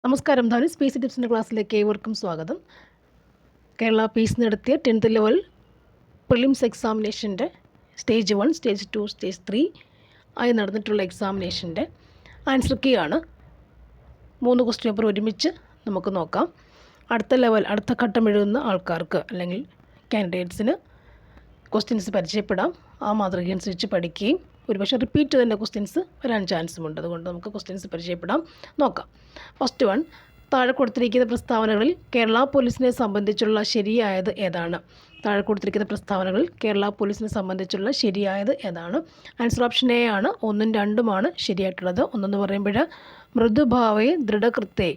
നമസ്കാരം. Dhanush P C ടിപ്സിൻ്റെ ക്ലാസ്സിലേക്ക് ഏവർക്കും സ്വാഗതം. കേരള പീസ് നടത്തിയ 10th ലെവൽ പ്രിലിംസ് എക്സാമിനേഷൻ്റെ സ്റ്റേജ് 1, സ്റ്റേജ് 2, സ്റ്റേജ് 3 ആയി നടന്നിട്ടുള്ള എക്സാമിനേഷൻ്റെ ആൻസർ കീ ആണ്. 3 ക്വസ്റ്റ്യൻ പേപ്പർ ഒരുമിച്ച് നമുക്ക് നോക്കാം. അടുത്ത ഘട്ടം എഴുതുന്ന ആൾക്കാർക്ക് അല്ലെങ്കിൽ കാൻഡിഡേറ്റ്സിന് ക്വസ്റ്റ്യൻസ് പരിചയപ്പെടാം. ആ മാതൃക അനുസരിച്ച് പഠിക്കുകയും ഒരുപക്ഷെ റിപ്പീറ്റ് തന്നെ ക്വസ്റ്റ്യൻസ് വരാൻ ചാൻസുമുണ്ട്. അതുകൊണ്ട് നമുക്ക് ക്വസ്റ്റ്യൻസ് പരിചയപ്പെടാം. നോക്കാം. ഫസ്റ്റ് വൺ, താഴെ കൊടുത്തിരിക്കുന്ന പ്രസ്താവനകളിൽ കേരള പോലീസിനെ സംബന്ധിച്ചുള്ള ശരിയായത് ഏതാണ്? താഴെ കൊടുത്തിരിക്കുന്ന പ്രസ്താവനകളിൽ കേരള പോലീസിനെ സംബന്ധിച്ചുള്ള ശരിയായത് ഏതാണ്? ആൻസർ ഓപ്ഷൻ എ ആണ്. 1ഉം 2ഉമാണ് ശരിയായിട്ടുള്ളത്. ഒന്നെന്ന് പറയുമ്പോൾ മൃദുഭാവേ ദൃഢകൃത്യേ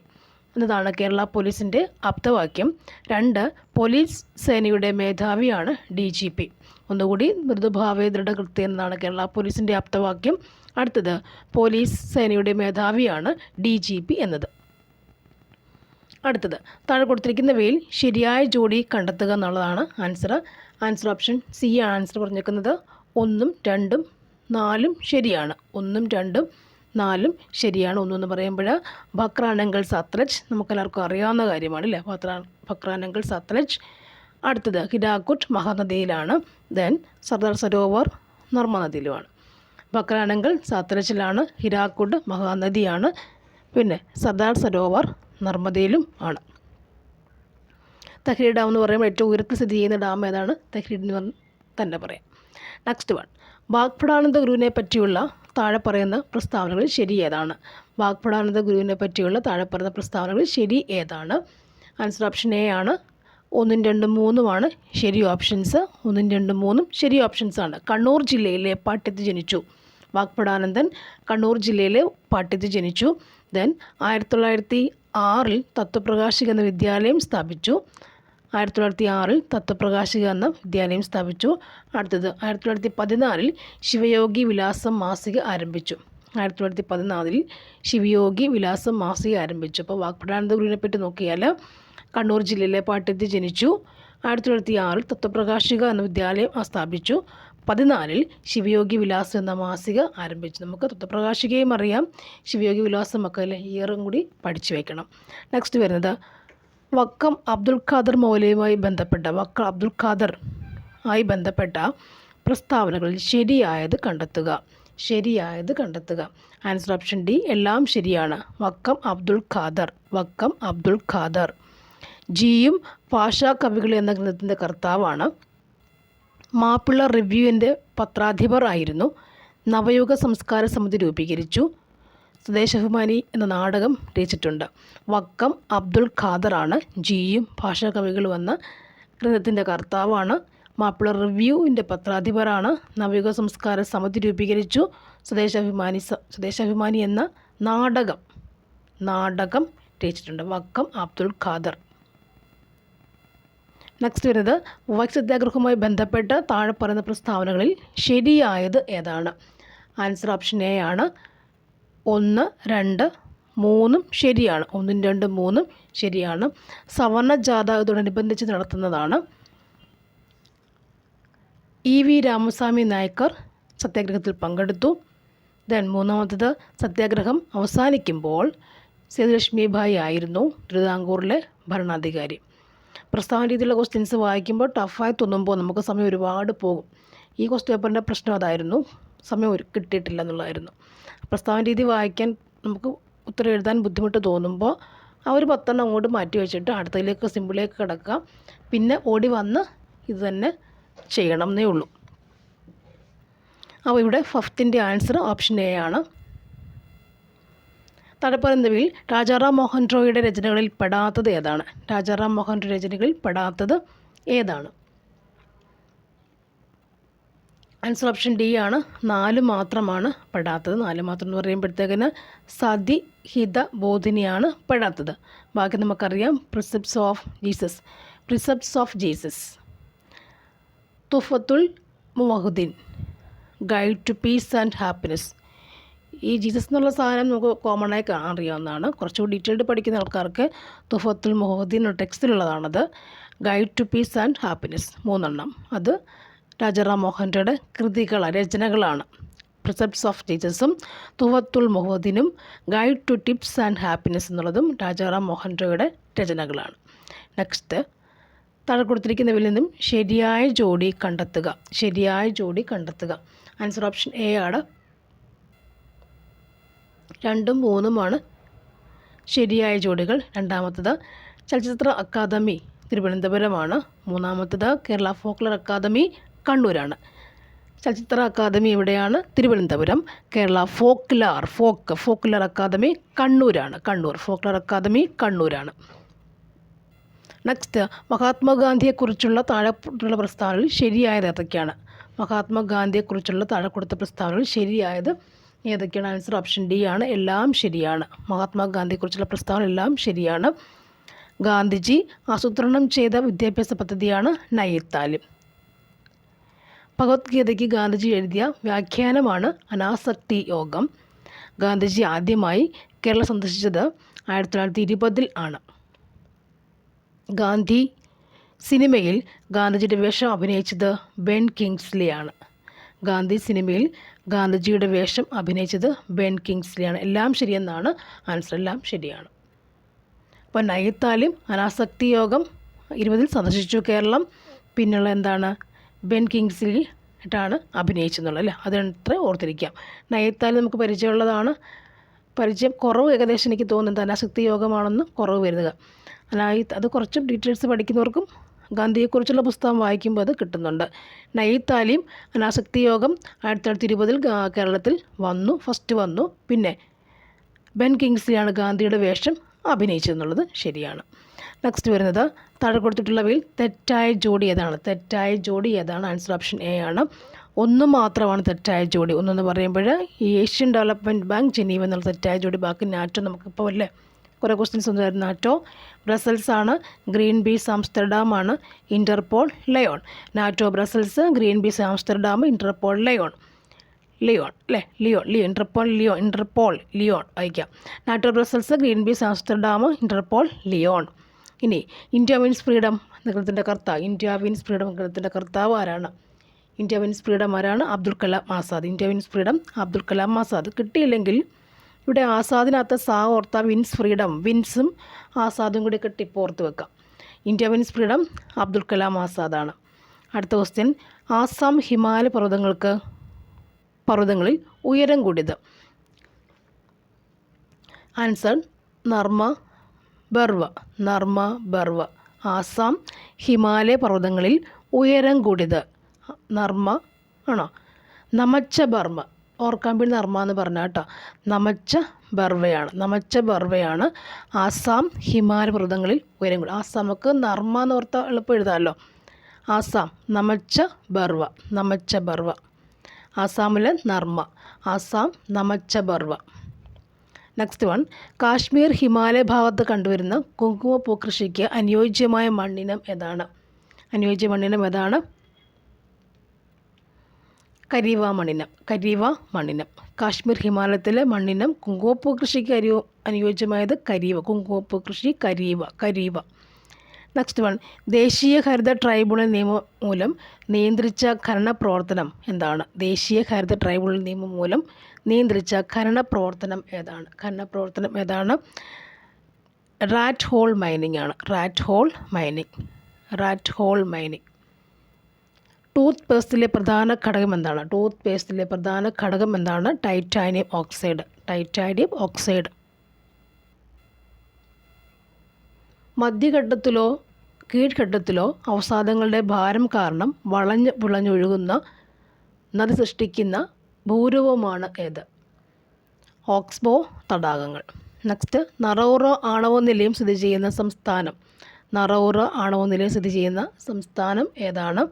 എന്നതാണ് കേരള പോലീസിൻ്റെ ആപ്തവാക്യം. 2, പോലീസ് സേനയുടെ മേധാവിയാണ് DGP. ഒന്നുകൂടി, മൃദുഭാവേ ദൃഢകൃത്യം എന്നതാണ് കേരള പോലീസിൻ്റെ ആപ്തവാക്യം. അടുത്തത്, പോലീസ് സേനയുടെ മേധാവിയാണ് DGP എന്നത്. അടുത്തത്, താഴെ കൊടുത്തിരിക്കുന്നവയിൽ ശരിയായ ജോഡി കണ്ടെത്തുക എന്നുള്ളതാണ് ആൻസർ. ആൻസർ ഓപ്ഷൻ സി ആണ് ആൻസർ പറഞ്ഞിരിക്കുന്നത്. 1ഉം 2ഉം 4ഉം ശരിയാണ്. 1ഉം 2ഉം 4ഉം ശരിയാണ്. 1 പറയുമ്പോൾ ഭക്രാനങ്കൽ സത്ലജ്, നമുക്കെല്ലാവർക്കും അറിയാവുന്ന കാര്യമാണ് അല്ലേ? ഭക്രാനങ്കൽ സത്ലജ്. അടുത്തത്, ഹിരാക്കുഡ് മഹാനദിയിലാണ്. ദെൻ സർദാർ സരോവർ നർമ്മ നദിയിലുമാണ്. ഭക്രാനങ്കൽ സത്ലജിലാണ്, ഹിരാക്കുഡ് മഹാനദിയാണ്, പിന്നെ സർദാർ സരോവർ നർമ്മദയിലും ആണ്. തഹ്രി ഡാം എന്ന് പറയുമ്പോൾ ഏറ്റവും ഉയരത്തിൽ സ്ഥിതി ചെയ്യുന്ന ഡാം ഏതാണ്? തഹ്രി എന്ന് തന്നെ പറയാം. നെക്സ്റ്റ് വൺ, വാഗ്ഭടാനന്ദ ഗുരുവിനെ പറ്റിയുള്ള താഴെ പറയുന്ന പ്രസ്താവനകളിൽ ശരി ഏതാണ്? വാഗ്ഭടാനന്ദ ഗുരുവിനെ പറ്റിയുള്ള താഴെ പറയുന്ന പ്രസ്താവനകളിൽ ശരി ഏതാണ്? ആൻസർ ഓപ്ഷൻ എ ആണ്. 1ഉം 2ഉം 3ഉമാണ് ശരി ഓപ്ഷൻസ്. 1ഉം 2ഉം 3ഉം ശരി ഓപ്ഷൻസാണ്. കണ്ണൂർ ജില്ലയിലെ പാട്യത്ത് ജനിച്ചു. വാഗ്ഭടാനന്ദൻ കണ്ണൂർ ജില്ലയിലെ പാട്യത്ത് ജനിച്ചു. ദെൻ 1906 തത്വപ്രകാശിക എന്ന വിദ്യാലയം സ്ഥാപിച്ചു. 1906 തത്വപ്രകാശിക എന്ന വിദ്യാലയം സ്ഥാപിച്ചു. അടുത്തത്, 1914 ശിവയോഗി വിലാസം മാസിക ആരംഭിച്ചു. 1914 ശിവയോഗി വിലാസം മാസിക ആരംഭിച്ചു. അപ്പോൾ വാഗ്ഭടാനന്ദ ഗുരുവിനെ പറ്റി നോക്കിയാൽ കണ്ണൂർ ജില്ലയിലെ പാട്യത്തിൽ ജനിച്ചു. 1906 തത്വപ്രകാശിക എന്ന വിദ്യാലയം സ്ഥാപിച്ചു. 14 ശിവയോഗി വിലാസം എന്ന മാസിക ആരംഭിച്ചു. നമുക്ക് തത്വപ്രകാശികയും അറിയാം, ശിവയോഗി വിലാസം ഒക്കെ ഇയറും കൂടി പഠിച്ചു വയ്ക്കണം. നെക്സ്റ്റ് വരുന്നത്, വക്കം അബ്ദുൽ ഖാദർ മൗലയുമായി ബന്ധപ്പെട്ട പ്രസ്താവനകളിൽ ശരിയായത് കണ്ടെത്തുക. ആൻസർ ഓപ്ഷൻ ഡി, എല്ലാം ശരിയാണ്. വക്കം അബ്ദുൽ ഖാദർ. ജിയും ഭാഷാ കവികൾ എന്ന ഗ്രന്ഥത്തിൻ്റെ കർത്താവാണ്. മാപ്പിള റിവ്യൂവിൻ്റെ പത്രാധിപർ ആയിരുന്നു. നവയുഗ സംസ്കാര സമിതി രൂപീകരിച്ചു. സ്വദേശാഭിമാനി എന്ന നാടകം രചിച്ചിട്ടുണ്ട്. വക്കം അബ്ദുൽ ഖാദറാണ് ജിയും ഭാഷാ കവികളും എന്ന ഗ്രന്ഥത്തിൻ്റെ കർത്താവാണ്. മാപ്പിള റിവ്യൂവിൻ്റെ പത്രാധിപരാണ്. നവയുഗ സംസ്കാര സമിതി രൂപീകരിച്ചു. സ്വദേശാഭിമാനി എന്ന നാടകം രചിച്ചിട്ടുണ്ട്. വക്കം അബ്ദുൽ ഖാദർ. നെക്സ്റ്റ് വരുന്നത്, വൈക്കം സത്യാഗ്രഹവുമായി ബന്ധപ്പെട്ട് താഴെ പറയുന്ന പ്രസ്താവനകളിൽ ശരിയായത് ഏതാണ്? ആൻസർ ഓപ്ഷൻ എ ആണ്. 1, 2, 3ഉം ശരിയാണ്. 1ഉം 2ഉം 3ഉം ശരിയാണ്. സവർണ ജാഥ ഇതോടനുബന്ധിച്ച് നടത്തുന്നതാണ്. EV രാമസ്വാമി നായ്ക്കർ സത്യാഗ്രഹത്തിൽ പങ്കെടുത്തു. ദെൻ മൂന്നാമത്തത്, സത്യാഗ്രഹം അവസാനിക്കുമ്പോൾ സേതുലക്ഷ്മിഭായി ആയിരുന്നു തിരുവിതാംകൂറിലെ ഭരണാധികാരി. പ്രസ്താവന രീതിയിലുള്ള ക്വസ്റ്റ്യൻസ് വായിക്കുമ്പോൾ ടഫായി തോന്നുമ്പോൾ നമുക്ക് സമയം ഒരുപാട് പോകും. ഈ ക്വസ്റ്റ്യൻ പേപ്പറിൻ്റെ പ്രശ്നം അതായിരുന്നു, സമയം കിട്ടിയിട്ടില്ല എന്നുള്ളതായിരുന്നു. പ്രസ്താവന രീതി വായിക്കാൻ നമുക്ക് ഉത്തരം എഴുതാൻ ബുദ്ധിമുട്ട് തോന്നുമ്പോൾ ആ ഒരു 10 അങ്ങോട്ട് മാറ്റി വെച്ചിട്ട് അടുത്തതിലേക്ക് സിമ്പിളിലേക്ക് കിടക്കുക. പിന്നെ ഓടി വന്ന് ഇത് തന്നെ ചെയ്യണം എന്നേ ഉള്ളൂ. അപ്പോൾ ഇവിടെ ഫിഫ്ത്തിൻ്റെ ആൻസർ ഓപ്ഷൻ എ ആണ്. തടപ്പറന്തവിൽ രാജാറാം മോഹൻ റോയുടെ രചനകളിൽ പെടാത്തത് ഏതാണ്? രാജാറാം മോഹൻ റോയ് രചനകളിൽ പെടാത്തത് ഏതാണ്? ആൻസർ ഓപ്ഷൻ ഡി ആണ്. 4 മാത്രമാണ് പെടാത്തത്. 4 മാത്രം എന്ന് പറയുമ്പോഴത്തേക്കിന് സതി ഹിത ബോധിനിയാണ് പെടാത്തത്. ബാക്കി നമുക്കറിയാം. Precepts of Jesus, Tuhfatul Muwahhidin, guide to peace and happiness. ഈ ജീസസ് എന്നുള്ള സാധനം നമുക്ക് കോമണായി അറിയാവുന്നതാണ്. കുറച്ചുകൂടി ഡീറ്റെയിൽഡ് പഠിക്കുന്ന ആൾക്കാർക്ക് തുഫത്തുൽ മുവഹുദ്ദീൻ ടെക്സ്റ്റിലുള്ളതാണത്. Guide to peace and happiness 3 അത് രാജാറാം മോഹൻ റോയുടെ രചനകളാണ്. പ്രിസെപ്റ്റ്സ് ഓഫ് ജീസസും തുവത്തുൽ മുഹദ്ദീനും guide to tips and happiness എന്നുള്ളതും രാജാറാം മോഹൻ റോയുടെ രചനകളാണ്. നെക്സ്റ്റ്, താഴെ കൊടുത്തിരിക്കുന്നവയിൽ നിന്നും ശരിയായ ജോഡി കണ്ടെത്തുക. ശരിയായ ജോഡി കണ്ടെത്തുക. ആൻസർ ഓപ്ഷൻ എ ആണ്. 2ഉം 3ഉമാണ് ശരിയായ ജോഡികൾ. രണ്ടാമത്തത് ചലച്ചിത്ര അക്കാദമി തിരുവനന്തപുരമാണ്. മൂന്നാമത്തത് കേരള ഫോക്ലോർ അക്കാദമി കണ്ണൂരാണ്. ചലച്ചിത്ര അക്കാദമി എവിടെയാണ്? തിരുവനന്തപുരം. കേരള ഫോക്ലോർ അക്കാദമി കണ്ണൂരാണ്. ഫോക്ലോർ അക്കാദമി കണ്ണൂരാണ്. നെക്സ്റ്റ്, മഹാത്മാഗാന്ധിയെക്കുറിച്ചുള്ള താഴെയുള്ള പ്രസ്താവനകൾ ശരിയായത് ഏതൊക്കെയാണ്? മഹാത്മാഗാന്ധിയെക്കുറിച്ചുള്ള താഴെ കൊടുത്ത പ്രസ്താവനകൾ ശരിയായത് ഏതൊക്കെയാണ്? ആൻസർ ഓപ്ഷൻ ഡി ആണ്. എല്ലാം ശരിയാണ്. മഹാത്മാഗാന്ധിയെക്കുറിച്ചുള്ള പ്രസ്താവന എല്ലാം ശരിയാണ്. ഗാന്ധിജി ആസൂത്രണം ചെയ്ത വിദ്യാഭ്യാസ പദ്ധതിയാണ് നയേ താലിം. ഭഗവത്ഗീതയ്ക്ക് ഗാന്ധിജി എഴുതിയ വ്യാഖ്യാനമാണ് അനാസക്തി യോഗം. ഗാന്ധിജി ആദ്യമായി കേരളം സന്ദർശിച്ചത് 1920 ആണ്. ഗാന്ധി സിനിമയിൽ ഗാന്ധിജിയുടെ വേഷം അഭിനയിച്ചത് ബെൻ കിങ്സ്ലിയാണ്. ഗാന്ധി സിനിമയിൽ ഗാന്ധിജിയുടെ വേഷം അഭിനയിച്ചത് ബെൻ കിങ്സ്ലിയാണ്. എല്ലാം ശരിയെന്നാണ് ആൻസർ. എല്ലാം ശരിയാണ്. അപ്പോൾ നയേ താലിം, അനാസക്തി യോഗം 20 സന്ദർശിച്ചു കേരളം. പിന്നുള്ള എന്താണ്? ബെൻ കിങ്സ്ലി ആയിട്ടാണ് അഭിനയിച്ചെന്നുള്ളത് അല്ലേ? അതിനത്ര ഓർത്തിരിക്കാം. നയേ താലിം നമുക്ക് പരിചയമുള്ളതാണ്. പരിചയം കുറവ് ഏകദേശം എനിക്ക് തോന്നുന്നത് അനാസക്തി യോഗമാണെന്ന് കുറവ് വരുന്നത്. അത് കുറച്ച് ഡീറ്റെയിൽസ് പഠിക്കുന്നവർക്കും ഗാന്ധിയെക്കുറിച്ചുള്ള പുസ്തകം വായിക്കുമ്പോൾ അത് കിട്ടുന്നുണ്ട്. നയേ താലിം, അനാസക്തി യോഗം 1920 കേരളത്തിൽ ഫസ്റ്റ് വന്നു. പിന്നെ ബെൻ കിങ്സ്ലിയാണ് ഗാന്ധിയുടെ വേഷം അഭിനയിച്ചതെന്നുള്ളത് ശരിയാണ്. നെക്സ്റ്റ് വരുന്നത് താഴെ കൊടുത്തിട്ടുള്ളവയിൽ തെറ്റായ ജോഡി ഏതാണ്? തെറ്റായ ജോഡി ഏതാണ്? ആൻസർ ഓപ്ഷൻ എ ആണ്. 1 മാത്രമാണ് തെറ്റായ ജോഡി. ഒന്നെന്ന് പറയുമ്പോൾ ഈ ഏഷ്യൻ ഡെവലപ്മെൻറ്റ് ബാങ്ക് ജനീവ എന്നുള്ള തെറ്റായ ജോഡി. ബാക്കി നാറ്റോ നമുക്കിപ്പോൾ അല്ലേ കുറേ ക്വസ്റ്റ്യൻസ് ഉണ്ടായിരുന്നു. നാറ്റോ ബ്രസൽസ് ആണ്. ഗ്രീൻ പീസ് ആംസ്റ്റർഡാം ആണ്. Interpol Lyon. NATO Brussels, Greenpeace Amsterdam, Interpol Lyon വായിക്കാം. NATO Brussels, Greenpeace Amsterdam, Interpol Lyon. ഇനി ഇന്ത്യ വിൻസ് ഫ്രീഡം നഗരത്തിൻ്റെ കർത്താവ് ആരാണ്? ഇന്ത്യ വിൻസ് ഫ്രീഡം ആരാണ്? Abdul Kalam Azad. India wins freedom Abdul Kalam Azad. കിട്ടിയില്ലെങ്കിൽ ഇവിടെ ആസാദിനകത്ത് ഓർത്ത വിൻസ് ഫ്രീഡം, വിൻസും ആസാദും കൂടി കെട്ടിപ്പോൾ ഓർത്ത് വെക്കാം. India wins freedom Abdul Kalam ആസാദാണ്. അടുത്ത ക്വസ്റ്റ്യൻ, ആസാം ഹിമാലയ പർവ്വതങ്ങളിൽ ഉയരം കൂടിയത്. ആൻസർ നർമ്മ ബർവ. ആസാം ഹിമാലയ പർവ്വതങ്ങളിൽ ഉയരം കൂടിയത് നർമ്മ ആണോ? Namcha Barwa. ഓർക്കാൻ വേണ്ടി നർമ്മ എന്ന് പറഞ്ഞാൽ കേട്ടോ. നമച്ച ബർവയാണ് ആസാം ഹിമാലയ പർവ്വതങ്ങളിൽ ഉയരം കൂടി. ആസാം നമുക്ക് നർമ്മ എന്ന് ഓർത്താൽ എളുപ്പം എഴുതാമല്ലോ. ആസാം നമച്ച ബർവ. ആസാമിലെ നർമ്മ. ആസാം നമച്ച ബർവ. നെക്സ്റ്റ് വൺ, കാശ്മീർ ഹിമാലയ ഭാഗത്ത് കണ്ടുവരുന്ന കുങ്കുമപ്പൂ കൃഷിക്ക് അനുയോജ്യമായ മണ്ണിനം ഏതാണ്? കരീവ മണ്ണിനം. കാശ്മീർ ഹിമാലയത്തിലെ മണ്ണിനം കുങ്കുമപ്പൂ കൃഷിക്ക് അനുയോജ്യമായത് കുങ്കുമപ്പൂ കൃഷി കരീവ. നെക്സ്റ്റ് വൺ, ദേശീയ ഹരിത ട്രൈബ്യൂണൽ നിയമം മൂലം നിയന്ത്രിച്ച ഖനന പ്രവർത്തനം എന്താണ്? ദേശീയ ഹരിത ട്രൈബ്യൂണൽ നിയമം മൂലം നിയന്ത്രിച്ച ഖനന പ്രവർത്തനം ഏതാണ്? റാറ്റ് ഹോൾ മൈനിങ് ആണ്. Rat hole mining. ടൂത്ത് പേസ്റ്റിലെ പ്രധാന ഘടകം എന്താണ്? Titanium oxide. മധ്യഘട്ടത്തിലോ കീഴ്ഘട്ടത്തിലോ അവസാദങ്ങളുടെ ഭാരം കാരണം പുളഞ്ഞൊഴുകുന്ന നദി സൃഷ്ടിക്കുന്ന ഭൂരൂപമാണ് ഏത്? ഓക്സ്ബോ തടാകങ്ങൾ. നെക്സ്റ്റ്, നറൗറ ആണവ നിലയം സ്ഥിതി ചെയ്യുന്ന സംസ്ഥാനം ഏതാണ്?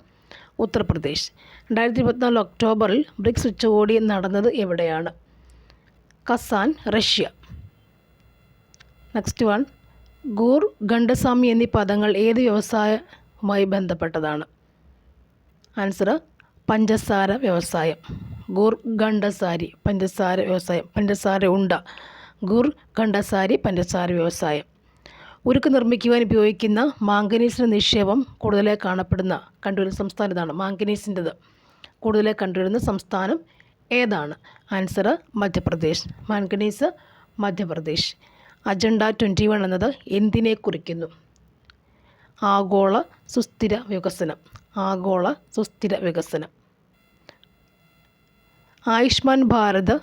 ഉത്തർപ്രദേശ്. 2024 ഒക്ടോബറിൽ ബ്രിക്സ് ഉച്ചകോടി നടന്നത് എവിടെയാണ്? Kazan, Russia. നെക്സ്റ്റ് വൺ, ഗൂർ, ഖണ്ഡസ്വാമി എന്നീ പദങ്ങൾ ഏത് വ്യവസായവുമായി ബന്ധപ്പെട്ടതാണ്? ആൻസർ പഞ്ചസാര വ്യവസായം. ഗൂർ ഖണ്ഡസാരി പഞ്ചസാര വ്യവസായം. പഞ്ചസാര ഉണ്ട. ഗൂർ ഖണ്ഡസാരി പഞ്ചസാര വ്യവസായം. ഉരുക്ക് നിർമ്മിക്കുവാൻ ഉപയോഗിക്കുന്ന മാംഗനീസിൻ്റെ നിക്ഷേപം കൂടുതലായി കണ്ടുവരുന്ന സംസ്ഥാനം ഇതാണ്. മാംഗനീസിൻ്റെത് കൂടുതലായി കണ്ടുവരുന്ന സംസ്ഥാനം ഏതാണ്? Answer Madhya Pradesh. Manganese Madhya Pradesh. Agenda 21 എന്നത് എന്തിനെ കുറിക്കുന്നു? ആഗോള സുസ്ഥിര വികസനം. ആഗോള സുസ്ഥിര വികസനം. ആയുഷ്മാൻ ഭാരത്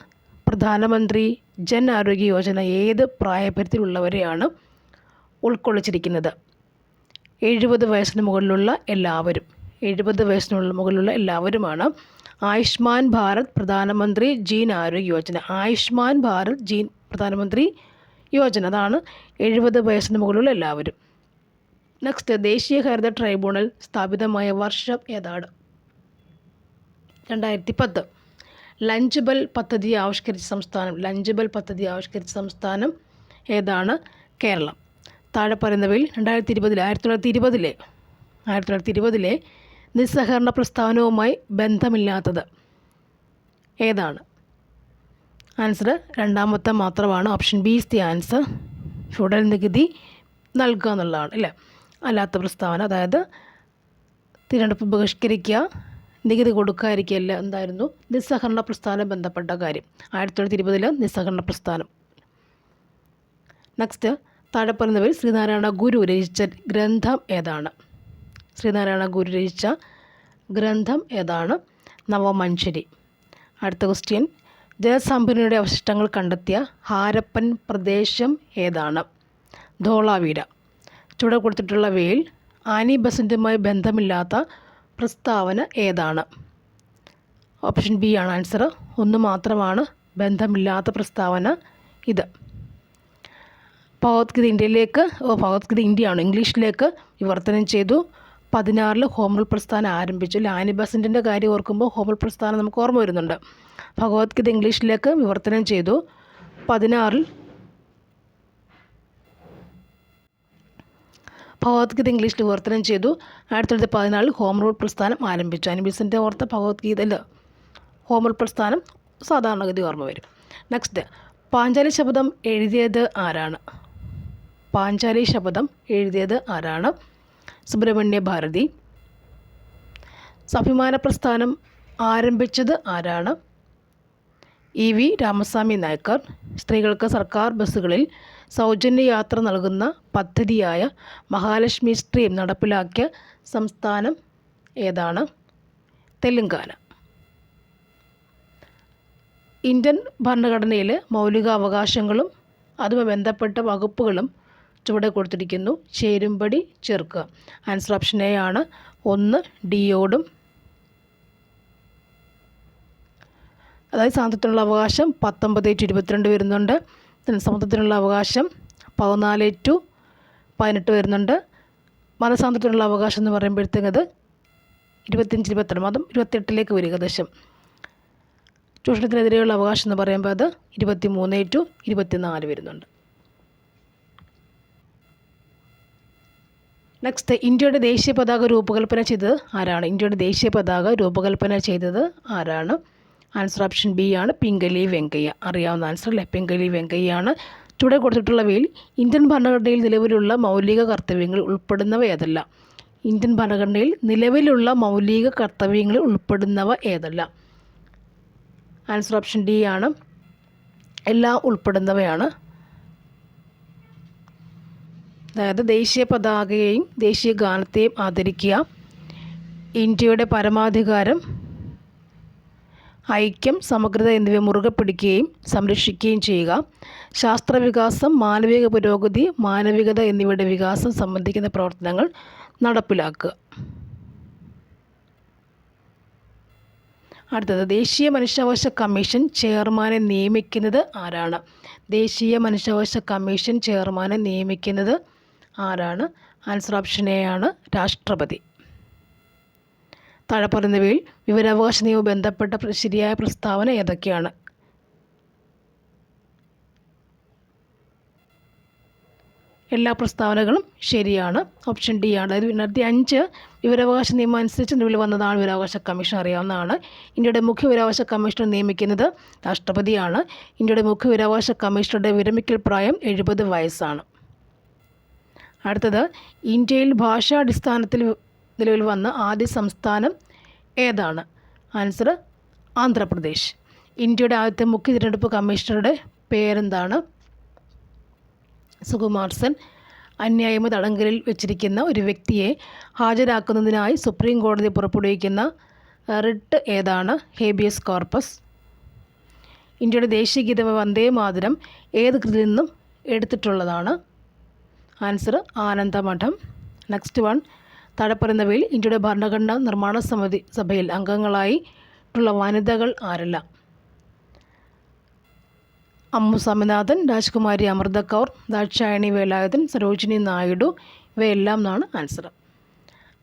പ്രധാനമന്ത്രി ജൻ ആരോഗ്യ യോജന ഏത് പ്രായപരിധിയിലുള്ളവരെയാണ് ഉൾക്കൊള്ളിച്ചിരിക്കുന്നത്? 70 വയസ്സിന് മുകളിലുള്ള എല്ലാവരും. 70 വയസ്സിന് മുകളിലുള്ള എല്ലാവരുമാണ് ആയുഷ്മാൻ ഭാരത് പ്രധാനമന്ത്രി ജീൻ ആരോഗ്യ യോജന. ആയുഷ്മാൻ ഭാരത് ജീൻ പ്രധാനമന്ത്രി യോജന, അതാണ് 70 വയസ്സിന് മുകളിലുള്ള എല്ലാവരും. നെക്സ്റ്റ്, ദേശീയ ഹരിത ട്രൈബ്യൂണൽ സ്ഥാപിതമായ വർഷം ഏതാണ്? 2010. ലഞ്ച് ബെൽ പദ്ധതി ആവിഷ്കരിച്ച സംസ്ഥാനം. ലഞ്ച് ബെൽ പദ്ധതി ആവിഷ്കരിച്ച സംസ്ഥാനം ഏതാണ്? കേരളം. താഴെ പറയുന്നവയിൽ 1920 നിസ്സഹകരണ പ്രസ്ഥാനവുമായി ബന്ധമില്ലാത്തത് ഏതാണ്? ആൻസർ രണ്ടാമത്തെ മാത്രമാണ്. Option B is the answer. Feudal നികുതി നൽകുക എന്നുള്ളതാണ് അല്ലേ? അല്ലാത്ത പ്രസ്താവന, അതായത് തിരഞ്ഞെടുപ്പ് ബഹിഷ്കരിക്കുക, നികുതി കൊടുക്കാതിരിക്കുകയല്ല, എന്തായിരുന്നു? നിസ്സഹകരണ പ്രസ്ഥാനം ബന്ധപ്പെട്ട കാര്യം. 1920 നിസ്സഹകരണ പ്രസ്ഥാനം. നെക്സ്റ്റ്, താഴെ പറയുന്നവയിൽ ശ്രീനാരായണ ഗുരു രചിച്ച ഗ്രന്ഥം ഏതാണ്? ശ്രീനാരായണ ഗുരു രചിച്ച ഗ്രന്ഥം ഏതാണ്? നവമഞ്ചരി. അടുത്ത ക്വസ്റ്റ്യൻ, ജലസംഭരണിയുടെ അവശിഷ്ടങ്ങൾ കണ്ടെത്തിയ ഹാരപ്പൻ പ്രദേശം ഏതാണ്? ധോളാവീര. ചുവടെ കൊടുത്തിട്ടുള്ളവയിൽ ആനി ബസന്റുമായി ബന്ധമില്ലാത്ത പ്രസ്താവന ഏതാണ്? ഓപ്ഷൻ ബി ആണ് ആൻസർ. ഒന്ന് മാത്രമാണ് ബന്ധമില്ലാത്ത പ്രസ്താവന ഇത്. ഭഗവത്ഗീത ഇന്ത്യയാണ് ഇംഗ്ലീഷിലേക്ക് വിവർത്തനം ചെയ്തു. 16 ഹോം റൂൾ പ്രസ്ഥാനം ആരംഭിച്ചു. ആനി ബസന്റിൻ്റെ കാര്യം ഓർക്കുമ്പോൾ ഹോം റൂൾ പ്രസ്ഥാനം നമുക്ക് ഓർമ്മ വരുന്നുണ്ട്. ഭഗവത്ഗീത ഇംഗ്ലീഷിലേക്ക് വിവർത്തനം ചെയ്തു. 16 ഭഗവത്ഗീത ഇംഗ്ലീഷിൽ വിവർത്തനം ചെയ്തു. 1914 ഹോം റൂൾ പ്രസ്ഥാനം ആരംഭിച്ചു. ആനി ബസന്റ് ഓർത്ത ഭഗവത്ഗീതയിൽ ഹോം റൂൾ പ്രസ്ഥാനം സാധാരണഗതി ഓർമ്മ വരും. നെക്സ്റ്റ്, പാഞ്ചാലി ശപഥം എഴുതിയത് ആരാണ്? പാഞ്ചാലി ശപഥം എഴുതിയത് ആരാണ്? സുബ്രഹ്മണ്യ ഭാരതി. സ്വാഭിമാന പ്രസ്ഥാനം ആരംഭിച്ചത് ആരാണ്? EV രാമസ്വാമി നായ്ക്കർ. സ്ത്രീകൾക്ക് സർക്കാർ ബസ്സുകളിൽ സൗജന്യ യാത്ര നൽകുന്ന പദ്ധതിയായ മഹാലക്ഷ്മി സ്കീം നടപ്പിലാക്കിയ സംസ്ഥാനം ഏതാണ്? തെലങ്കാന. ഇന്ത്യൻ ഭരണഘടനയിലെ മൗലികാവകാശങ്ങളും അതുമായി ബന്ധപ്പെട്ട വകുപ്പുകളും ചുവടെ കൊടുത്തിരിക്കുന്നു. ചേരുംപടി ചേർക്കുക. ആൻസർ ഓപ്ഷൻ എ ആണ്. 1 ഡിയോടും, അതായത് സ്വാതന്ത്ര്യത്തിനുള്ള അവകാശം 19-22 വരുന്നുണ്ട്. സമത്വത്തിനുള്ള അവകാശം 14-18 വരുന്നുണ്ട്. മതസ്വാതന്ത്ര്യത്തിനുള്ള അവകാശം എന്ന് പറയുമ്പോഴത്തേക്ക് അത് 25-22, മതം 28 വരും ഏകദേശം. ചൂഷണത്തിനെതിരെയുള്ള അവകാശം എന്ന് പറയുമ്പോൾ അത് 23-24 വരുന്നുണ്ട്. നെക്സ്റ്റ്, ഇന്ത്യയുടെ ദേശീയ പതാക രൂപകൽപ്പന ചെയ്തത് ആരാണ്? ഇന്ത്യയുടെ ദേശീയ പതാക രൂപകൽപ്പന ചെയ്തത് ആരാണ്? ആൻസർ ഓപ്ഷൻ ബി ആണ്. പിംഗലി വെങ്കയ്യ. അറിയാവുന്ന ആൻസർ അല്ലേ? പിംഗലി വെങ്കയ്യാണ്. ചുവടെ കൊടുത്തിട്ടുള്ളവയിൽ ഇന്ത്യൻ ഭരണഘടനയിൽ നിലവിലുള്ള മൗലിക കർത്തവ്യങ്ങൾ ഉൾപ്പെടുന്നവ ഏതല്ല? ഇന്ത്യൻ ഭരണഘടനയിൽ നിലവിലുള്ള മൗലിക കർത്തവ്യങ്ങളിൽ ഉൾപ്പെടുന്നവ ഏതല്ല? ആൻസർ ഓപ്ഷൻ ഡി ആണ്. എല്ലാം ഉൾപ്പെടുന്നവയാണ്. അതായത് ദേശീയ പതാകയെയും ദേശീയ ഗാനത്തെയും ആദരിക്കുക, ഇന്ത്യയുടെ പരമാധികാരം, ഐക്യം, സമഗ്രത എന്നിവ മുറുകെ പിടിക്കുകയും സംരക്ഷിക്കുകയും ചെയ്യുക, ശാസ്ത്രവികാസം, മാനവിക പുരോഗതി, മാനവികത എന്നിവയുടെ വികാസം സംബന്ധിക്കുന്ന പ്രവർത്തനങ്ങൾ നടപ്പിലാക്കുക. അടുത്തത്, ദേശീയ മനുഷ്യാവകാശ കമ്മീഷൻ ചെയർമാനെ നിയമിക്കുന്നത് ആരാണ്? ദേശീയ മനുഷ്യാവകാശ കമ്മീഷൻ ചെയർമാനെ നിയമിക്കുന്നത് ആരാണ്? ആൻസർ ഓപ്ഷൻ എ ആണ്. രാഷ്ട്രപതി. താഴെ പറയുന്നവയിൽ വിവരാവകാശ നിയമവുമായി ബന്ധപ്പെട്ട ശരിയായ പ്രസ്താവന ഏതൊക്കെയാണ്? എല്ലാ പ്രസ്താവനകളും ശരിയാണ്. ഓപ്ഷൻ ഡി ആണ്. അതായത് 2005 വിവരാവകാശ നിയമം അനുസരിച്ച് നിലവിൽ വന്നതാണ് വിവരാവകാശ കമ്മീഷൻ. അറിയാവുന്നതാണ്. ഇന്ത്യയുടെ മുഖ്യ വിവരാവകാശ കമ്മീഷണർ നിയമിക്കുന്നത് രാഷ്ട്രപതിയാണ്. ഇന്ത്യയുടെ മുഖ്യ വിവരാവകാശ കമ്മീഷണറുടെ വിരമിക്കൽ പ്രായം 70 വയസ്സാണ്. അടുത്തത്, ഇന്ത്യയിൽ ഭാഷാടിസ്ഥാനത്തിൽ നിലവിൽ വന്ന ആദ്യ സംസ്ഥാനം ഏതാണ്? ആൻസർ ആന്ധ്രാപ്രദേശ്. ഇന്ത്യയുടെ ആദ്യത്തെ മുഖ്യ തിരഞ്ഞെടുപ്പ് കമ്മീഷണറുടെ പേരെന്താണ്? സുകുമാർ സെൻ. അന്യായമ തടങ്കലിൽ വെച്ചിരിക്കുന്ന ഒരു വ്യക്തിയെ ഹാജരാക്കുന്നതിനായി സുപ്രീം കോടതി പുറപ്പെടുവിക്കുന്ന റിട്ട് ഏതാണ്? Habeas corpus. ഇന്ത്യയുടെ ദേശീയ ഗീതം വന്ദേ മാതരം ഏത് കൃതിയിൽ നിന്നും എടുത്തിട്ടുള്ളതാണ്? ആൻസർ ആനന്ദമഠം. നെക്സ്റ്റ് വൺ, താഴെ പറയുന്നവയിൽ ഇന്ത്യയുടെ ഭരണഘടനാ നിർമ്മാണ സഭയിൽ അംഗങ്ങളായിട്ടുള്ള വനിതകൾ ആരെല്ലാം? അമ്മു സ്വാമിനാഥൻ, രാജ്കുമാരി അമൃത കൗർ, ദാക്ഷായണി വേലായുധൻ, സരോജിനി നായിഡു. ഇവയെല്ലാം എന്നാണ് ആൻസർ.